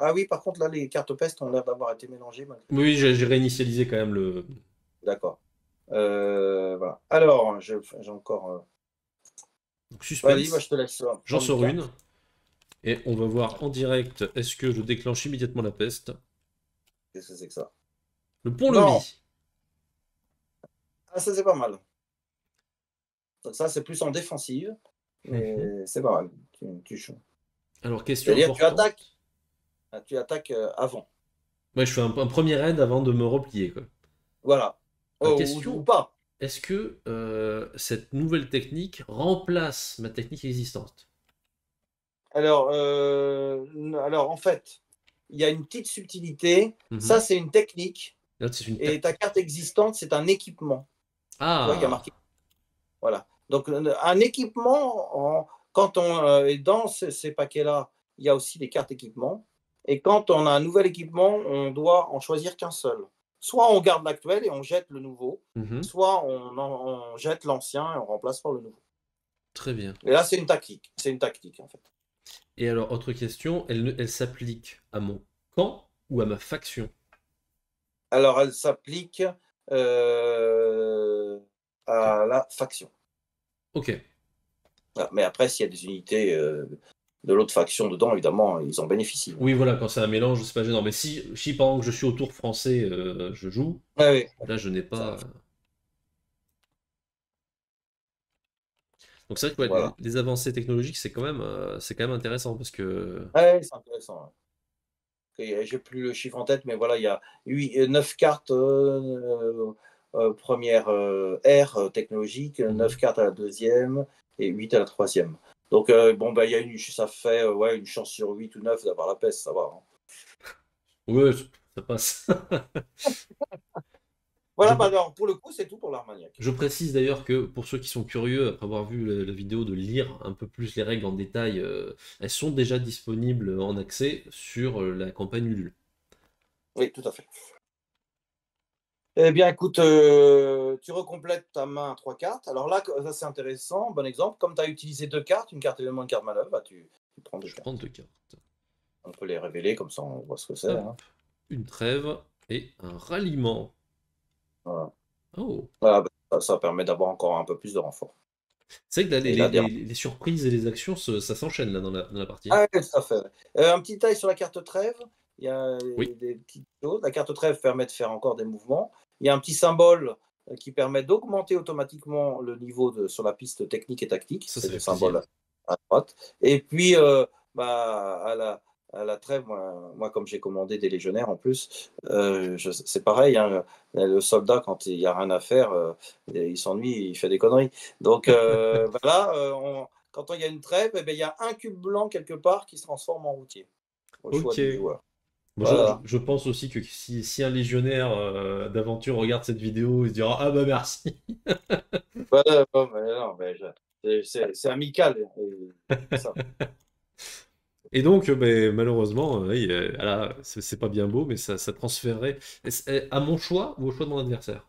Ah oui, par contre, là, les cartes peste ont l'air d'avoir été mélangées malgré tout. oui, j'ai réinitialisé quand même le. D'accord. Voilà. Alors, j'ai encore. Donc, Vas-y, bah, suspense. je te laisse J'en prendre une sors une. carte. Et on va voir en direct, est-ce que je déclenche immédiatement la peste? Qu'est-ce que c'est que ça? Le Non! pont-levis. Ah, ça, c'est pas mal. Donc ça, c'est plus en défensive, Mhm. mais c'est pas mal. Alors, question C'est-à-dire, importante. tu attaques avant. Ouais, je fais un premier raid avant de me replier, quoi. Voilà. Ou Question, pas. est-ce que cette nouvelle technique remplace ma technique existante? Alors, en fait, il y a une petite subtilité. Ça, Mhm. c'est une technique. Là, c'est une Et ta tactique. carte existante, c'est un équipement. Tu vois, il y a Ah! marqué. Voilà. Donc, un équipement, quand on est dans ces paquets-là, il y a aussi des cartes équipement. Et quand on a un nouvel équipement, on doit en choisir qu'un seul. Soit on garde l'actuel et on jette le nouveau, Mhm. soit on jette l'ancien et on remplace par le nouveau. Très bien. Et là, c'est une tactique. C'est une tactique, en fait. Et alors, autre question, elle s'applique à mon camp ou à ma faction? Alors, elle s'applique euh, à la faction. Ok. Voilà. Mais après, s'il y a des unités de l'autre faction dedans, évidemment, ils en bénéficient. Oui, voilà, quand c'est un mélange, c'est pas gênant. Mais si pendant que je suis au tour français, je joue, Ouais, oui, là, je n'ai ça, pas. Donc, c'est vrai que ouais, voilà. les avancées technologiques, c'est quand même intéressant parce que. Ouais, c'est intéressant. Ouais. J'ai plus le chiffre en tête, mais voilà, il y a 9 cartes première R technologique, 9 Mhm. cartes à la deuxième et 8 à la troisième. Donc, bon, bah, il y a ça fait ouais, une chance sur 8 ou 9 d'avoir la peste, ça va. Hein. Ouais, ça passe. Je, Voilà, bah, alors, pour le coup, c'est tout pour l'Armagnac. je précise d'ailleurs que pour ceux qui sont curieux, après avoir vu la vidéo, de lire un peu plus les règles en détail, elles sont déjà disponibles en accès sur la campagne Ulule. Oui, tout à fait. Eh bien, écoute, tu recomplètes ta main à 3 cartes. Alors là, ça c'est intéressant, bon exemple. Comme tu as utilisé 2 cartes, une carte élément, une carte manœuvre, bah, tu prends 2 Je prends cartes. deux cartes. On peut les révéler, comme ça on voit ce que c'est. Hop, Hein. une trêve et un ralliement. Voilà. Oh. Voilà, bah, ça permet d'avoir encore un peu plus de renfort. C'est vrai que là, Et là, les surprises et les actions, ça s'enchaîne là dans la partie. ah, ouais, tout à fait. Un petit détail sur la carte trêve, il y a Oui, des petites choses. La carte trêve permet de faire encore des mouvements. Il y a un petit symbole qui permet d'augmenter automatiquement le niveau sur la piste technique et tactique. ça C'est le fait plaisir. symbole à droite. Et puis, bah, à la trêve, moi, comme j'ai commandé des légionnaires en plus, c'est pareil. Hein, le soldat, quand il n'y a rien à faire, il s'ennuie, il fait des conneries. Donc, voilà, quand il y a une trêve, eh ben, il y a un cube blanc quelque part qui se transforme en routier, au choix Ok. du joueur. Bon, Voilà. je pense aussi que si un légionnaire d'aventure regarde cette vidéo, il se dira ah bah merci. Voilà, bon, mais non, mais c'est amical. C'est ça. Et donc, ben, malheureusement, oui, voilà, c'est pas bien beau, mais ça transférerait à mon choix ou au choix de mon adversaire.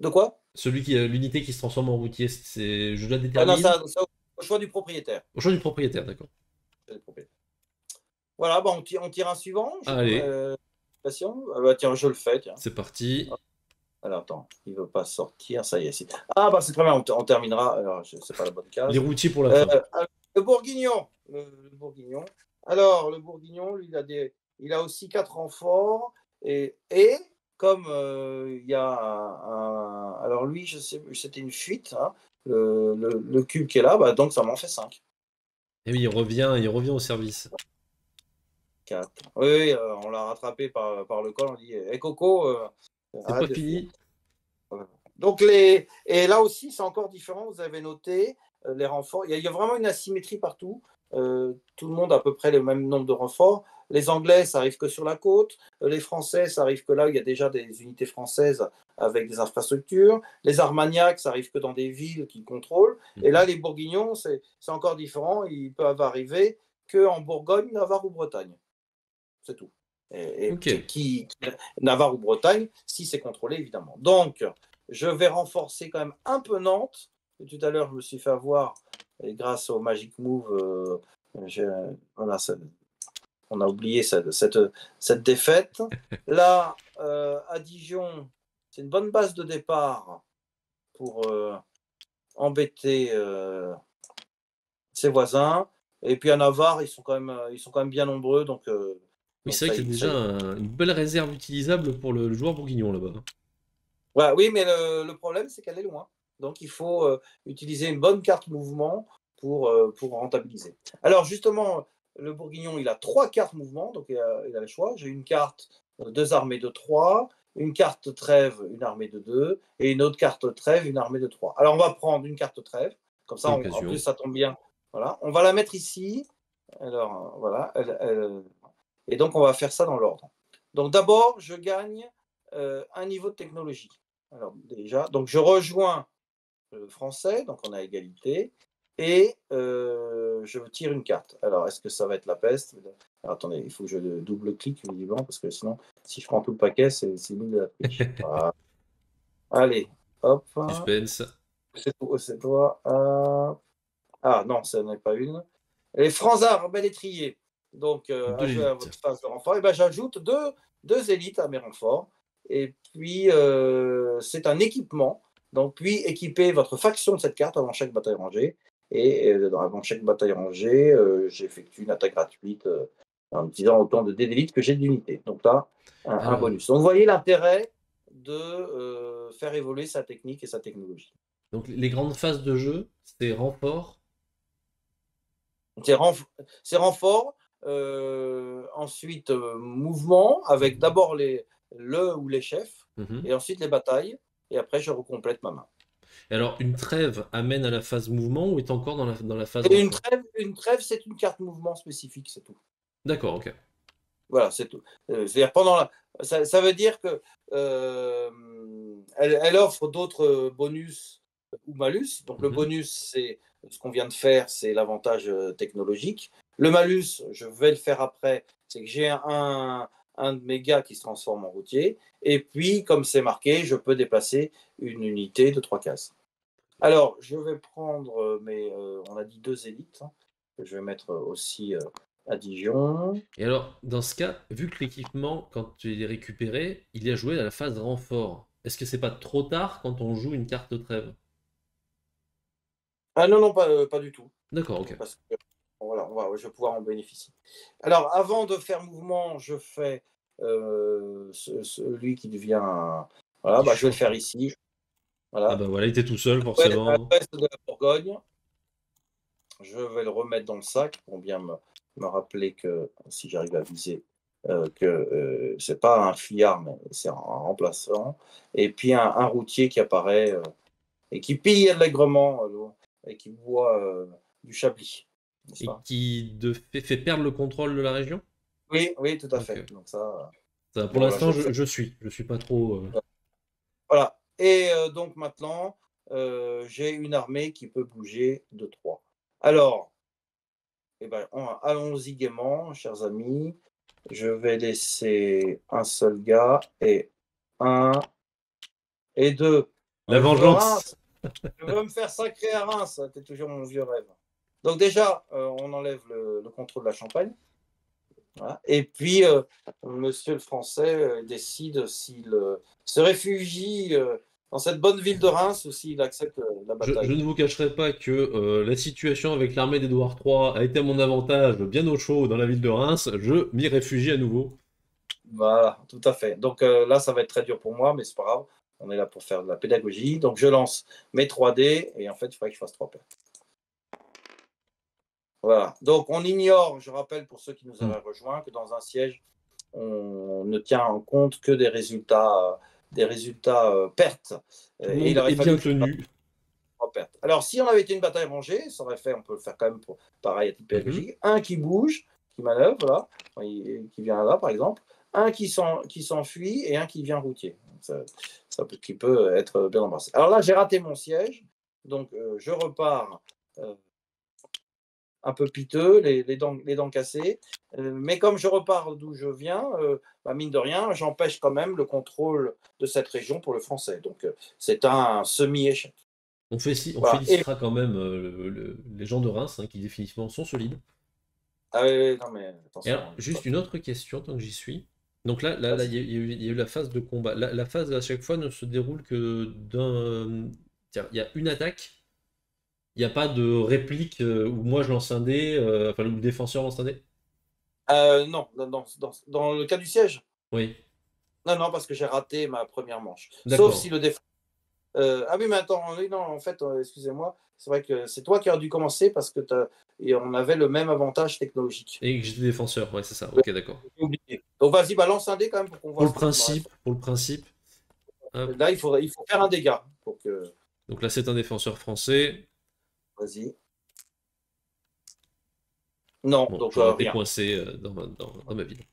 De quoi? L'unité qui se transforme en routier, je la Ah non, détermine ça, au choix du propriétaire. au choix du propriétaire, d'accord. Voilà, bon, on tire un suivant. Allez, Passion. Ah bah, tiens, je le fais. Tiens. c'est parti. Alors attends, il ne veut pas sortir. Ça y est. Ah bah c'est très bien, on terminera. Alors, c'est pas la bonne Les case. routiers pour la Euh, fin. le Bourguignon. Le Bourguignon. Alors, le Bourguignon, lui, il a aussi 4 renforts. Et comme il y a alors lui, je sais, c'était une fuite, hein, le cube qui est là, bah, donc ça m'en fait 5. Et oui, il revient au service. 4. Oui, oui, on l'a rattrapé par le col. On dit, hé Coco, C'est arrête pas de fuir. fini. Voilà. Donc, et là aussi, c'est encore différent. Vous avez noté les renforts. Il y a vraiment une asymétrie partout. Tout le monde a à peu près le même nombre de renforts. Les Anglais, ça arrive que sur la côte. Les Français, ça arrive que là, il y a déjà des unités françaises avec des infrastructures. Les Armagnacs, ça arrive que dans des villes qu'ils contrôlent. Et là, Mhm. les Bourguignons, c'est encore différent. Ils peuvent arriver qu'en Bourgogne, Navarre ou Bretagne. C'est tout. Ok. Navarre ou Bretagne, si c'est contrôlé, évidemment. Donc, je vais renforcer quand même un peu Nantes. Tout à l'heure, je me suis fait avoir, et grâce au Magic Move, voilà, on a oublié cette défaite. Là, à Dijon, c'est une bonne base de départ pour embêter ses voisins. Et puis à Navarre, ils sont quand même bien nombreux, Oui, donc c'est vrai ça, qu'il y a ça déjà une belle réserve utilisable pour le joueur bourguignon là-bas. ouais, oui, mais le problème, c'est qu'elle est loin. Donc il faut utiliser une bonne carte mouvement pour rentabiliser. Alors justement, le Bourguignon, il a 3 cartes mouvement, donc il a le choix. J'ai une carte 2 armées de 3, une carte trêve, une armée de 2, et une autre carte trêve, une armée de 3. Alors on va prendre une carte trêve, comme ça, en plus L'occasion. ça tombe bien. Voilà, on va la mettre ici. Alors voilà, et donc on va faire ça dans l'ordre. Donc d'abord, je gagne un niveau de technologie. Alors déjà, donc je rejoins le français, donc on a égalité, et je tire une carte. Alors est-ce que ça va être la peste? Alors, attendez, il faut que je double-clique visiblement, parce que sinon, si je prends tout le paquet, c'est mille de la triche. Voilà. Allez, hop, Suspense. c'est toi. Ah non, ce n'est pas une. Les Franzard, bel étrier. Donc, De à jouer à l'élite. votre phase de renfort. Et ben, j'ajoute deux élites à mes renforts. Et puis, c'est un équipement. Donc, puis équiper votre faction de cette carte avant chaque bataille rangée. Et avant chaque bataille rangée, j'effectue une attaque gratuite en utilisant autant de dés d'élite que j'ai d'unités. Donc là, un Alors, bonus. Donc, vous voyez l'intérêt de faire évoluer sa technique et sa technologie. donc les grandes phases de jeu, c'est renfort. C'est renfort, ensuite mouvement, avec d'abord le ou les chefs, Mhm. et ensuite les batailles, et après je recomplète ma main. Et alors, une trêve amène à la phase mouvement ou est encore dans la phase Et renfort? une trêve, c'est une carte mouvement spécifique, c'est tout. D'accord, ok. Voilà, c'est tout. C'est-à-dire ça veut dire que elle offre d'autres bonus ou malus. Donc le Mhm. bonus, c'est ce qu'on vient de faire, c'est l'avantage technologique. Le malus, je vais le faire après, c'est que j'ai un de mes gars qui se transforme en routier. Et puis, comme c'est marqué, je peux déplacer une unité de 3 cases. Alors, je vais prendre on a dit 2 élites, hein, que je vais mettre aussi à Dijon. Et alors, dans ce cas, vu que l'équipement, quand tu l'as récupéré, il est joué à la phase renfort, est-ce que c'est pas trop tard quand on joue une carte trêve? Ah non, non, pas du tout. D'accord, ok. Parce que voilà, je vais pouvoir en bénéficier. Alors, avant de faire mouvement, je fais celui qui devient. Voilà, Qui bah, je vais le change. faire ici. Ah Voilà. bah voilà, il était tout seul, À forcément. l'ouest de la Bourgogne, je vais le remettre dans le sac pour bien me rappeler que si j'arrive à viser, que c'est pas un fuyard, mais c'est un remplaçant. Et puis un routier qui apparaît et qui pille allègrement et qui boit du chablis, n'est-ce Et pas? qui fait perdre le contrôle de la région? Oui, oui, tout à Ok. fait. Donc ça, Ça, pour bon, voilà, l'instant, je le fais. je suis. Je suis pas trop. Voilà. Et donc maintenant, j'ai une armée qui peut bouger de 3. Alors, eh ben, allons-y gaiement, chers amis. Je vais laisser un seul gars et un et deux. La Je veux vengeance! Reims. Je veux me faire sacrer à Reims. C'était toujours mon vieux rêve. Donc déjà, on enlève le contrôle de la Champagne. Voilà. Et puis, monsieur le Français décide s'il se réfugie dans cette bonne ville de Reims ou s'il accepte la Je bataille. ne vous cacherai pas que la situation avec l'armée d'Édouard III a été à mon avantage bien au chaud dans la ville de Reims. Je m'y réfugie à nouveau. Voilà, tout à fait. Donc là, ça va être très dur pour moi, mais c'est pas grave. On est là pour faire de la pédagogie. Donc je lance mes 3 dés et en fait, il faudrait que je fasse 3 pertes. Voilà. Donc on ignore, je rappelle pour ceux qui nous Hmm. auraient rejoints, que dans un siège, on ne tient en compte que des résultats pertes. Tout le Et il monde aurait est fallu bien que je fasse tenu. 3 pertes. Alors, si on avait été une bataille rangée, ça aurait fait, on peut le faire quand même pour pareil à titre Mhm. pédagogique. Un qui bouge, qui manœuvre, là, qui vient là, par exemple. Un qui s'enfuit et un qui vient routier. Qui peut être bien embrassé. Alors là, j'ai raté mon siège, donc je repars un peu piteux, les dents cassées. Mais comme je repars d'où je viens, bah, mine de rien, j'empêche quand même le contrôle de cette région pour le français. Donc c'est un semi-échec. On Voilà. Et félicitera quand même les gens de Reims, hein, qui définitivement sont solides. ah oui, non mais Et alors, attention, il faut juste une autre question tant que j'y suis. Donc là, vas-y. il y a eu la phase de combat. La phase à chaque fois ne se déroule que d'un. Tiens, il y a une attaque. Il n'y a pas de réplique où moi je lance un dé, enfin où le défenseur lance un dé? Non, dans le cas du siège. Oui, Non, non, parce que j'ai raté ma première manche. Sauf si d'accord. le défenseur. Ah oui, mais attends, oui, non, en fait, excusez-moi, c'est vrai que c'est toi qui as dû commencer parce que et on avait le même avantage technologique. Et que j'étais défenseur, ouais, c'est ça, Ouais, ok, d'accord. j'ai oublié. Donc vas-y, balance un dé quand même pour qu'on voit ce qu'il me reste. Pour le principe, hop. Là, il faut faire un dégât pour que. Donc là, c'est un défenseur français. Vas-y. Non, Bon, donc j'aurais été rien. coincé dans ma ville.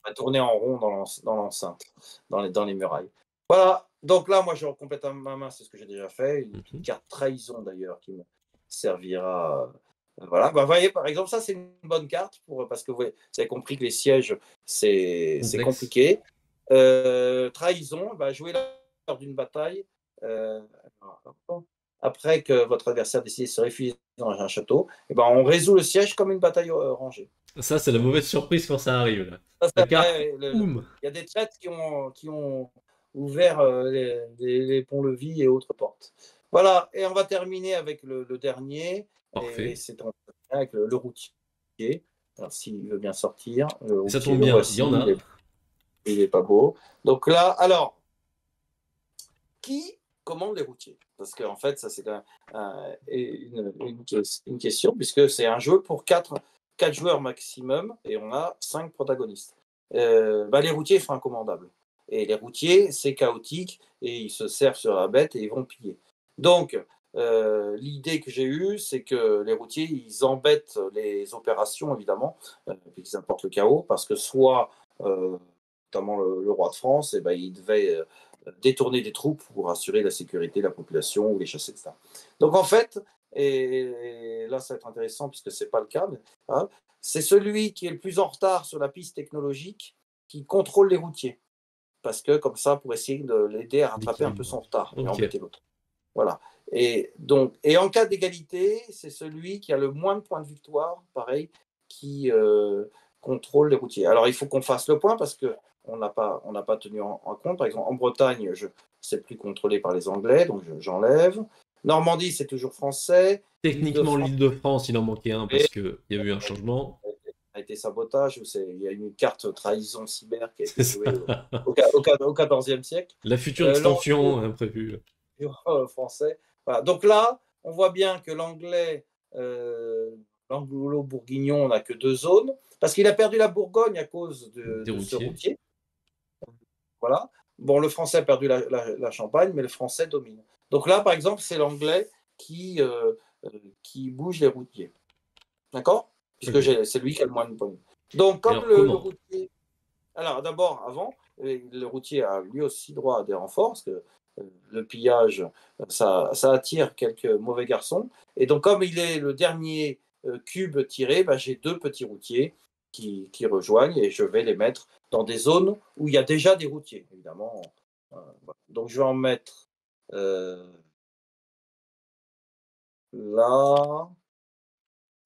On va tourner en rond dans l'enceinte, dans les murailles. Voilà, donc là, moi, je complète à ma main, c'est ce que j'ai déjà fait. Une petite Mhm. carte trahison d'ailleurs qui me servira. Voilà, bah, vous voyez, par exemple, ça, c'est une bonne carte parce que vous avez compris que les sièges, c'est Complexe. compliqué. Trahison, bah, jouer lors d'une bataille. euh, Après que votre adversaire décide de se réfugier dans un château, et ben, on résout le siège comme une bataille rangée. Ça, c'est la mauvaise surprise quand ça arrive, là. Ça, La c'est carte, vrai, oum! il y a des traîtres qui ont ouvert les ponts-levis et autres portes. Voilà, et on va terminer avec le dernier, et Parfait. c'est avec le routier. Alors, s'il veut bien sortir, le Et ça routier, tombe le bien, il y voici, en a. il est pas beau. Donc là, alors, qui commande les routiers? Parce qu'en fait, ça c'est une question, puisque c'est un jeu pour 4 joueurs maximum, et on a 5 protagonistes. Bah, les routiers sont incommandables. Et les routiers, c'est chaotique, et ils se servent sur la bête et ils vont piller. Donc, l'idée que j'ai eue, c'est que les routiers, ils embêtent les opérations, évidemment, puisqu'ils apportent le chaos, parce que soit, notamment le roi de France, et ben, il devait détourner des troupes pour assurer la sécurité de la population ou les chasser, etc. Donc en fait, et là ça va être intéressant puisque ce n'est pas le cas, mais, hein, c'est celui qui est le plus en retard sur la piste technologique qui contrôle les routiers. Parce que comme ça, pour essayer de l'aider à rattraper un peu L'équilibre. son retard et Ok. embêter l'autre. Voilà. Et en cas d'égalité, c'est celui qui a le moins de points de victoire, pareil, qui contrôle les routiers. Alors il faut qu'on fasse le point parce que on n'a pas tenu en compte. Par exemple, en Bretagne, c'est plus contrôlé par les Anglais, donc j'enlève. Normandie, c'est toujours français. Techniquement, L'Île-de-France l'Île-de-France, il en manquait un parce qu'il y a eu un changement. a été sabotage. Il y a une carte trahison cyber qui a C'est été jouée ça. au 14e siècle. La future L'anglais, extension imprévue. français. Voilà. Donc là, on voit bien que l'anglo-bourguignon n'a que 2 zones, parce qu'il a perdu la Bourgogne à cause Des de ce routiers. routier. Voilà. Bon, le français a perdu la Champagne, mais le français domine. Donc là, par exemple, c'est l'anglais qui bouge les routiers. D'accord? Puisque Ok. c'est lui qui a le moins de points. Donc, Et comme alors, le comment? routier. Alors, d'abord, avant, le routier a lui aussi droit à des renforts, parce que le pillage, ça attire quelques mauvais garçons. Et donc, comme il est le dernier cube tiré, bah, j'ai 2 petits routiers qui rejoignent et je vais les mettre dans des zones où il y a déjà des routiers, évidemment. Voilà. Donc, je vais en mettre là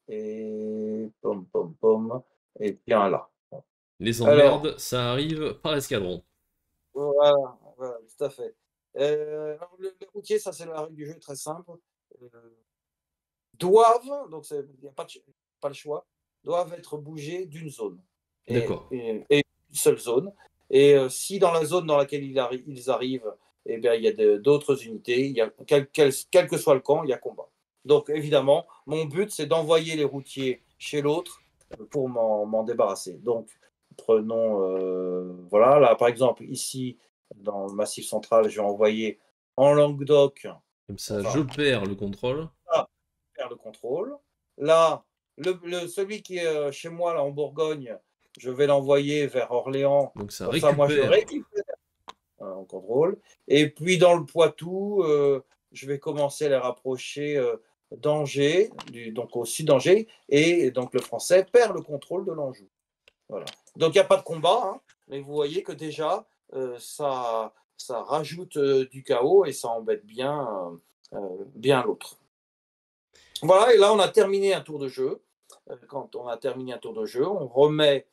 et pom pom pom et puis un là. Les Alors, emmerdes, ça arrive par escadron. voilà, voilà, tout à fait. Alors les routiers, ça c'est la règle du jeu très simple, heu, doivent, donc il n'y a pas le choix, doivent être bougés d'une zone et D'accord. et une seule zone et si dans la zone dans laquelle ils arrivent, eh bien, il y a d'autres unités, il y a quel que soit le camp, il y a combat. Donc évidemment, mon but, c'est d'envoyer les routiers chez l'autre, pour m'en débarrasser. Donc prenons, voilà, là, par exemple, ici, dans le Massif central, je vais envoyer en Languedoc, Comme ça, je enfin, perds le contrôle. là, faire le contrôle. Là, celui qui est chez moi, là, en Bourgogne, je vais l'envoyer vers Orléans. Donc ça Comme ça, moi, je récupère. récupère en contrôle. Et puis, dans le Poitou, je vais commencer à les rapprocher d'Angers, donc aussi d'Angers. Et donc, le français perd le contrôle de l'Anjou. Voilà. Donc il n'y a pas de combat, hein, mais vous voyez que déjà, ça rajoute du chaos et ça embête bien l'autre. Voilà, et là on a terminé un tour de jeu. Quand on a terminé un tour de jeu, on remet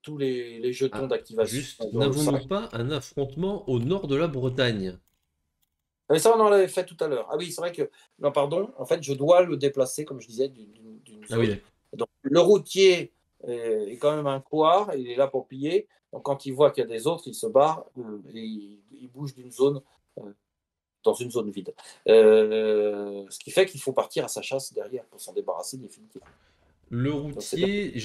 tous les jetons Ah, d'activation juste, dans le sac. n'avons-nous pas un affrontement au nord de la Bretagne? Mais ça, on en avait fait tout à l'heure. Ah oui, c'est vrai que, non, pardon, en fait, je dois le déplacer, comme je disais, d'une Ah oui, zone. d'accord. Donc, le routier est quand même un couard, il est là pour piller. Donc, quand il voit qu'il y a des autres, il se barre et il bouge d'une zone dans une zone vide. Ce qui fait qu'il faut partir à sa chasse derrière pour s'en débarrasser définitivement. Le Donc, c'est bien. routier,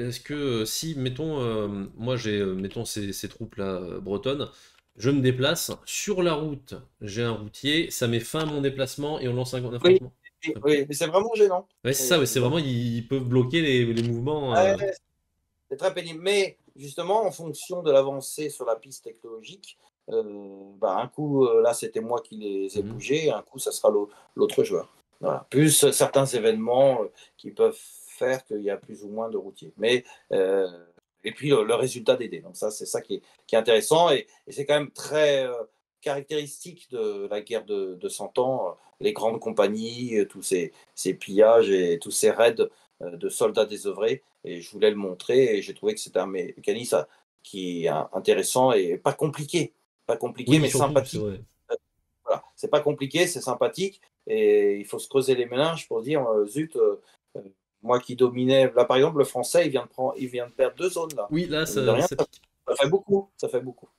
est-ce que si, mettons, moi j'ai, mettons ces troupes-là bretonnes, je me déplace, sur la route, j'ai un routier, ça met fin à mon déplacement et on lance un Oui, affrontement. oui, oui, mais c'est vraiment gênant. Ouais, c'est ça, ouais, c'est Donc, vraiment, ils peuvent bloquer les mouvements. ouais, c'est très pénible. Mais justement, en fonction de l'avancée sur la piste technologique, bah, un coup, là, c'était moi qui les ai Mhm. bougés, un coup, ça sera l'autre joueur. Voilà. Plus certains événements qui peuvent faire qu'il y a plus ou moins de routiers. Mais, et puis le résultat des dés. Donc ça, c'est ça qui est intéressant. Et c'est quand même très caractéristique de la guerre de 100 ans. Les grandes compagnies, tous ces pillages et tous ces raids de soldats désœuvrés. Et je voulais le montrer et j'ai trouvé que c'était un mécanisme qui est intéressant et pas compliqué. Pas compliqué, Oui, mais surtout, c'est sympathique. vrai. Voilà. C'est pas compliqué, c'est sympathique. Et il faut se creuser les méninges pour dire zut, moi qui dominais. Là, par exemple, le français, il vient de perdre 2 zones là. Oui, là, Et mine de rien, ça pique. ça fait beaucoup. Ça fait beaucoup.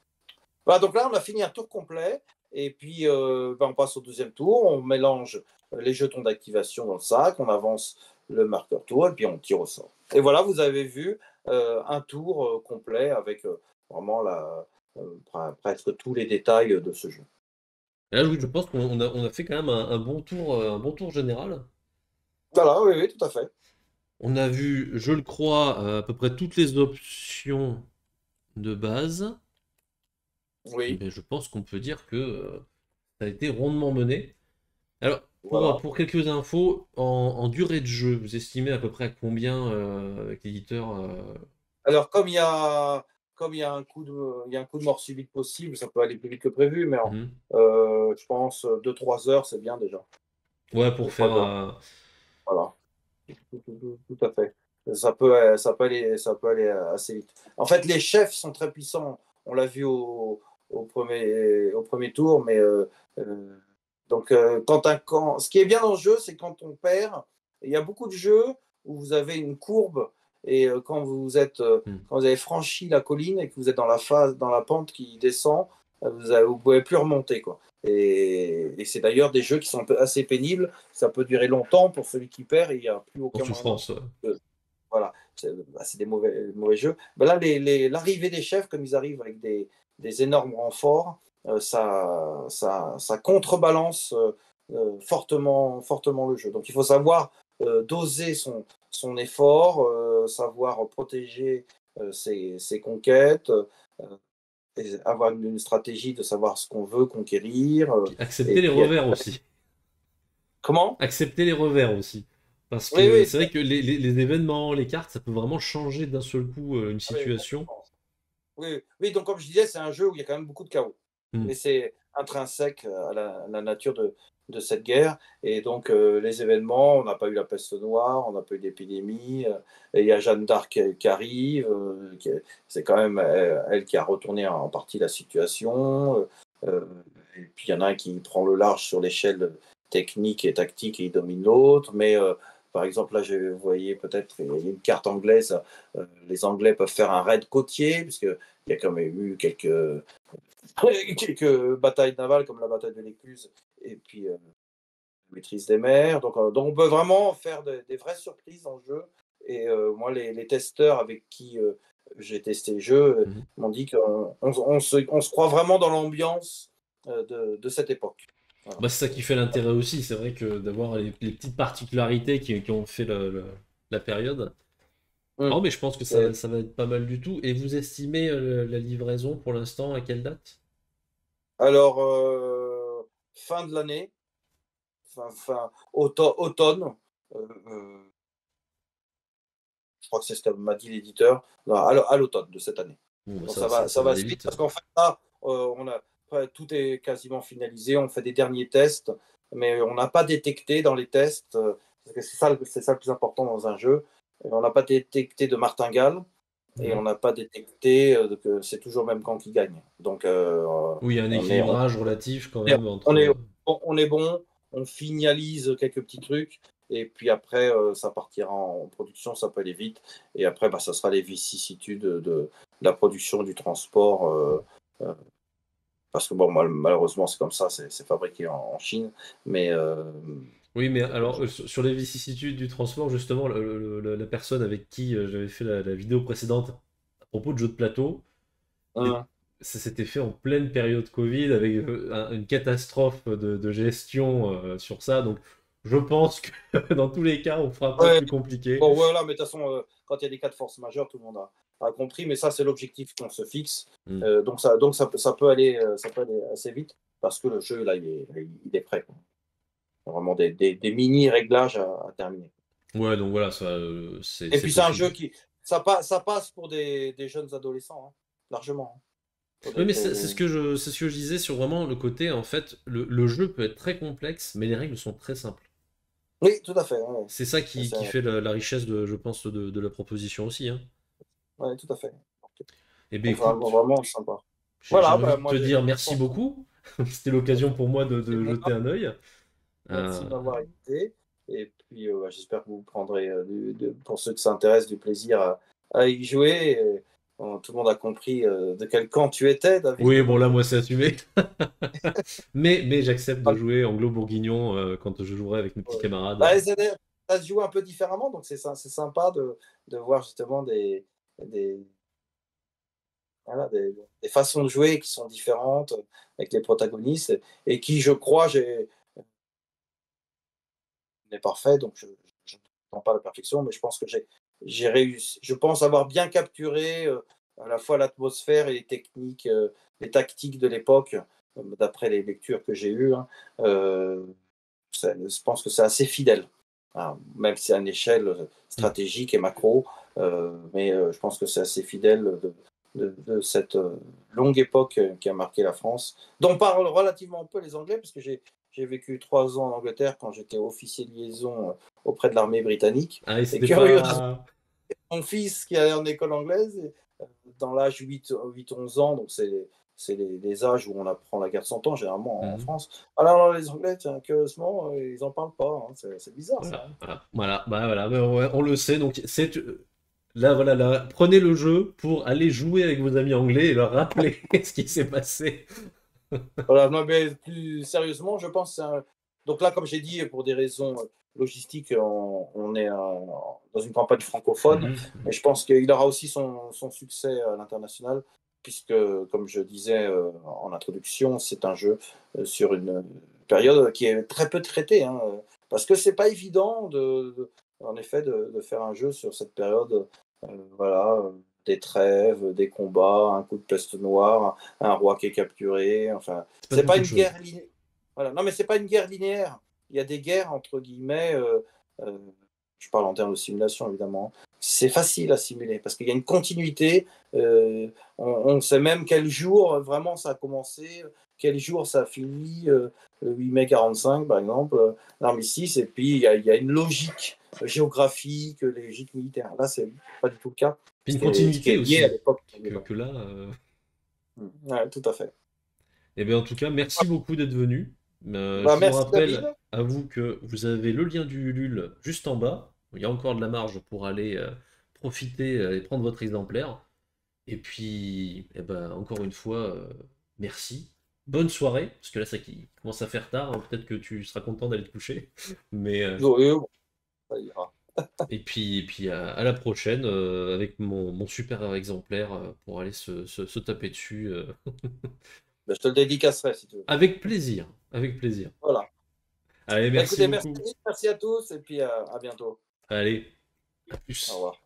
Voilà, donc là, on a fini un tour complet. Et puis, ben, on passe au deuxième tour. On mélange les jetons d'activation dans le sac. On avance le marqueur tour et puis on tire au sort. Et voilà, vous avez vu un tour complet avec vraiment presque tous les détails de ce jeu. Et là, oui, je pense on a fait quand même un bon tour général. Voilà, oui, oui, tout à fait. On a vu, je le crois, à peu près toutes les options de base. Et Oui, bien, je pense qu'on peut dire que ça a été rondement mené. Alors, voilà. pour quelques infos, en durée de jeu, vous estimez à peu près à combien avec l'éditeur Alors, comme il y a il y a un coup de mort subite possible, ça peut aller plus vite que prévu, mais mhm. je pense 2-3 heures, c'est bien déjà. Ouais, pour Deux faire. trois heures, voilà. Tout à fait. Ça peut aller assez vite. En fait, les chefs sont très puissants. On l'a vu au premier tour, mais donc ce qui est bien dans le jeu, c'est quand on perd. Il y a beaucoup de jeux où vous avez une courbe et hmm. quand vous avez franchi la colline et que vous êtes dans la pente qui descend, vous pouvez plus remonter quoi. Et c'est d'ailleurs des jeux qui sont assez pénibles. Ça peut durer longtemps pour celui qui perd et il n'y a plus En aucun moyen souffrance. voilà, c'est des mauvais jeux. Ben là, l'arrivée des chefs, comme ils arrivent avec des énormes renforts, ça contrebalance fortement le jeu. Donc il faut savoir doser son effort, savoir protéger ses conquêtes, et avoir une stratégie de savoir ce qu'on veut conquérir. Puis Et accepter les puis revers aussi. comment? Accepter les revers aussi. Parce Oui, que oui, c'est vrai que les événements, les cartes, ça peut vraiment changer d'un seul coup une oui, situation. complètement. Oui, oui, donc comme je disais, c'est un jeu où il y a quand même beaucoup de chaos. Hmm. Mais c'est intrinsèque à la nature de cette guerre. Et donc, les événements, on n'a pas eu la peste noire, on n'a pas eu d'épidémie. Et il y a Jeanne d'Arc qui arrive. C'est quand même elle qui a retourné en partie la situation. Et puis, il y en a un qui prend le large sur l'échelle technique et tactique et il domine l'autre. Mais par exemple, là, vous voyez peut-être il y a une carte anglaise. Les Anglais peuvent faire un raid côtier, puisqu'il y a quand même eu quelques batailles navales comme la bataille de l'Écluse et puis maîtrise des mers. Donc on peut vraiment faire des vraies surprises dans le jeu. Et moi, les testeurs avec qui j'ai testé le jeu Mhm. m'ont dit on se croit vraiment dans l'ambiance de cette époque. Voilà. Bah, c'est ça qui fait l'intérêt aussi. C'est vrai que d'avoir les petites particularités qui ont fait la période. Hum. Oh, mais je pense que C'est- ça va être pas mal du tout. Et vous estimez la livraison pour l'instant à quelle date? Alors, fin de l'année, automne, euh, je crois que c'est ce que m'a dit l'éditeur, à l'automne de cette année. Bon, bah, Donc ça ça va va aller assez vite vite. parce qu'en fait, là, tout est quasiment finalisé. On fait des derniers tests, mais on n'a pas détecté dans les tests, parce que c'est ça le plus important dans un jeu, on n'a pas détecté de martingale et on Mhm. n'a pas détecté que c'est toujours le même camp qui gagne. Donc Oui, il y a un on est, on, équilibrage relatif quand est, même on est, entre. on est bon, on finalise quelques petits trucs, et puis après, ça partira en production, ça peut aller vite. Et après, ça sera les vicissitudes de la production, du transport. Parce que bon, malheureusement, c'est comme ça, c'est fabriqué en Chine. Mais Oui, mais alors, sur les vicissitudes du transport, justement, la personne avec qui j'avais fait la vidéo précédente à propos de jeux de plateau, ça s'était fait en pleine période Covid avec une catastrophe de gestion sur ça. Donc, je pense que dans tous les cas, on fera pas ouais, plus compliqué. bon, voilà, mais de toute façon, quand il y a des cas de force majeure, tout le monde a compris. Mais ça, c'est l'objectif qu'on se fixe. Mm. Ça peut aller assez vite parce que le jeu, là, il est prêt, quoi. Vraiment des mini-réglages à terminer. Ouais, donc voilà, ça, Et c'est puis, c'est un possible. jeu ça passe pour des jeunes adolescents, hein, largement, hein. Pour Oui, mais c'est ce que je disais sur vraiment le côté, en fait, le jeu peut être très complexe, mais les règles sont très simples. Oui, tout à fait. Ouais, C'est ça qui fait la richesse, je pense, de la proposition aussi, hein. ouais, tout à fait. Eh bien, Donc, vraiment, écoute, vraiment sympa. j'ai Voilà, envie de moi, te dire merci beaucoup. C'était l'occasion pour moi c'est de moi. jeter un œil. Merci Euh, de m'avoir invité. Et puis, j'espère que vous prendrez, pour ceux qui s'intéressent, du plaisir à y jouer. Et, tout le monde a compris de quel camp tu étais, Oui, David. bon, Donc, là, moi, c'est assumé. Mais j'accepte de jouer anglo-bourguignon quand je jouerai avec mes petits camarades. bah, ça se joue un peu différemment. Donc, c'est sympa de voir justement des, voilà, des façons de jouer qui sont différentes avec les protagonistes et qui, je crois, n'est parfait, donc je n'attends pas la perfection, mais je pense que j'ai réussi. Je pense avoir bien capturé à la fois l'atmosphère et les techniques, les tactiques de l'époque, d'après les lectures que j'ai eues, hein. Je pense que c'est assez fidèle, hein, même si à une échelle stratégique et macro, mais je pense que c'est assez fidèle de cette longue époque qui a marqué la France, dont parlent relativement peu les Anglais, parce que j'ai vécu 3 ans en Angleterre quand j'étais officier de liaison auprès de l'armée britannique. Ah, et Et c'était curieusement, pas. mon fils qui allait en école anglaise, dans l'âge 8-11 ans, donc c'est les âges où on apprend la guerre de 100 ans, généralement en Mhm. France. Alors les Anglais, tiens, curieusement, ils n'en parlent pas, hein. C'est bizarre ça, Voilà, hein. voilà, bah voilà, bah ouais, on le sait. Donc, là, voilà, là, prenez le jeu pour aller jouer avec vos amis anglais et leur rappeler ce qui s'est passé. Voilà, non, mais plus sérieusement, je pense que donc là, comme j'ai dit, pour des raisons logistiques, on est dans une campagne francophone, mais Mhm. je pense qu'il aura aussi son succès à l'international, puisque, comme je disais en introduction, c'est un jeu sur une période qui est très peu traitée, hein, parce que c'est pas évident, en effet, de faire un jeu sur cette période, voilà, des trêves, des combats, un coup de peste noire, un roi qui est capturé, enfin, C'est pas c'est du pas tout de une chose. guerre linéaire. Voilà. Non, mais c'est pas une guerre linéaire. Il y a des guerres entre guillemets. Euh, je parle en termes de simulation évidemment. C'est facile à simuler parce qu'il y a une continuité. On sait même quel jour vraiment ça a commencé, quel jour ça a fini. Le 8 mai 45 par exemple, l'armistice. Et puis il y a une logique géographique, les gîtes militaires. Là, c'est pas du tout le cas. Puis une Ce qui est continuité lié à aussi, l'époque. que là. Ouais, tout à fait. Eh bien, en tout cas, merci beaucoup d'être venu. Bah, Je vous merci David. rappelle à vous que vous avez le lien du Ulule juste en bas. Il y a encore de la marge pour aller profiter et prendre votre exemplaire. Et puis, eh ben, encore une fois, merci. Bonne soirée, parce que là, ça commence à faire tard, hein. Peut-être que tu seras content d'aller te coucher. Mais, Oui, bon, ça ira. et puis à la prochaine avec mon super exemplaire pour aller se taper dessus. Ben, je te le dédicacerai si tu veux. Avec plaisir, avec plaisir. Voilà. Allez, Bah, merci écoutez, merci, beaucoup. merci à tous et puis à bientôt. Allez, à Au plus. revoir.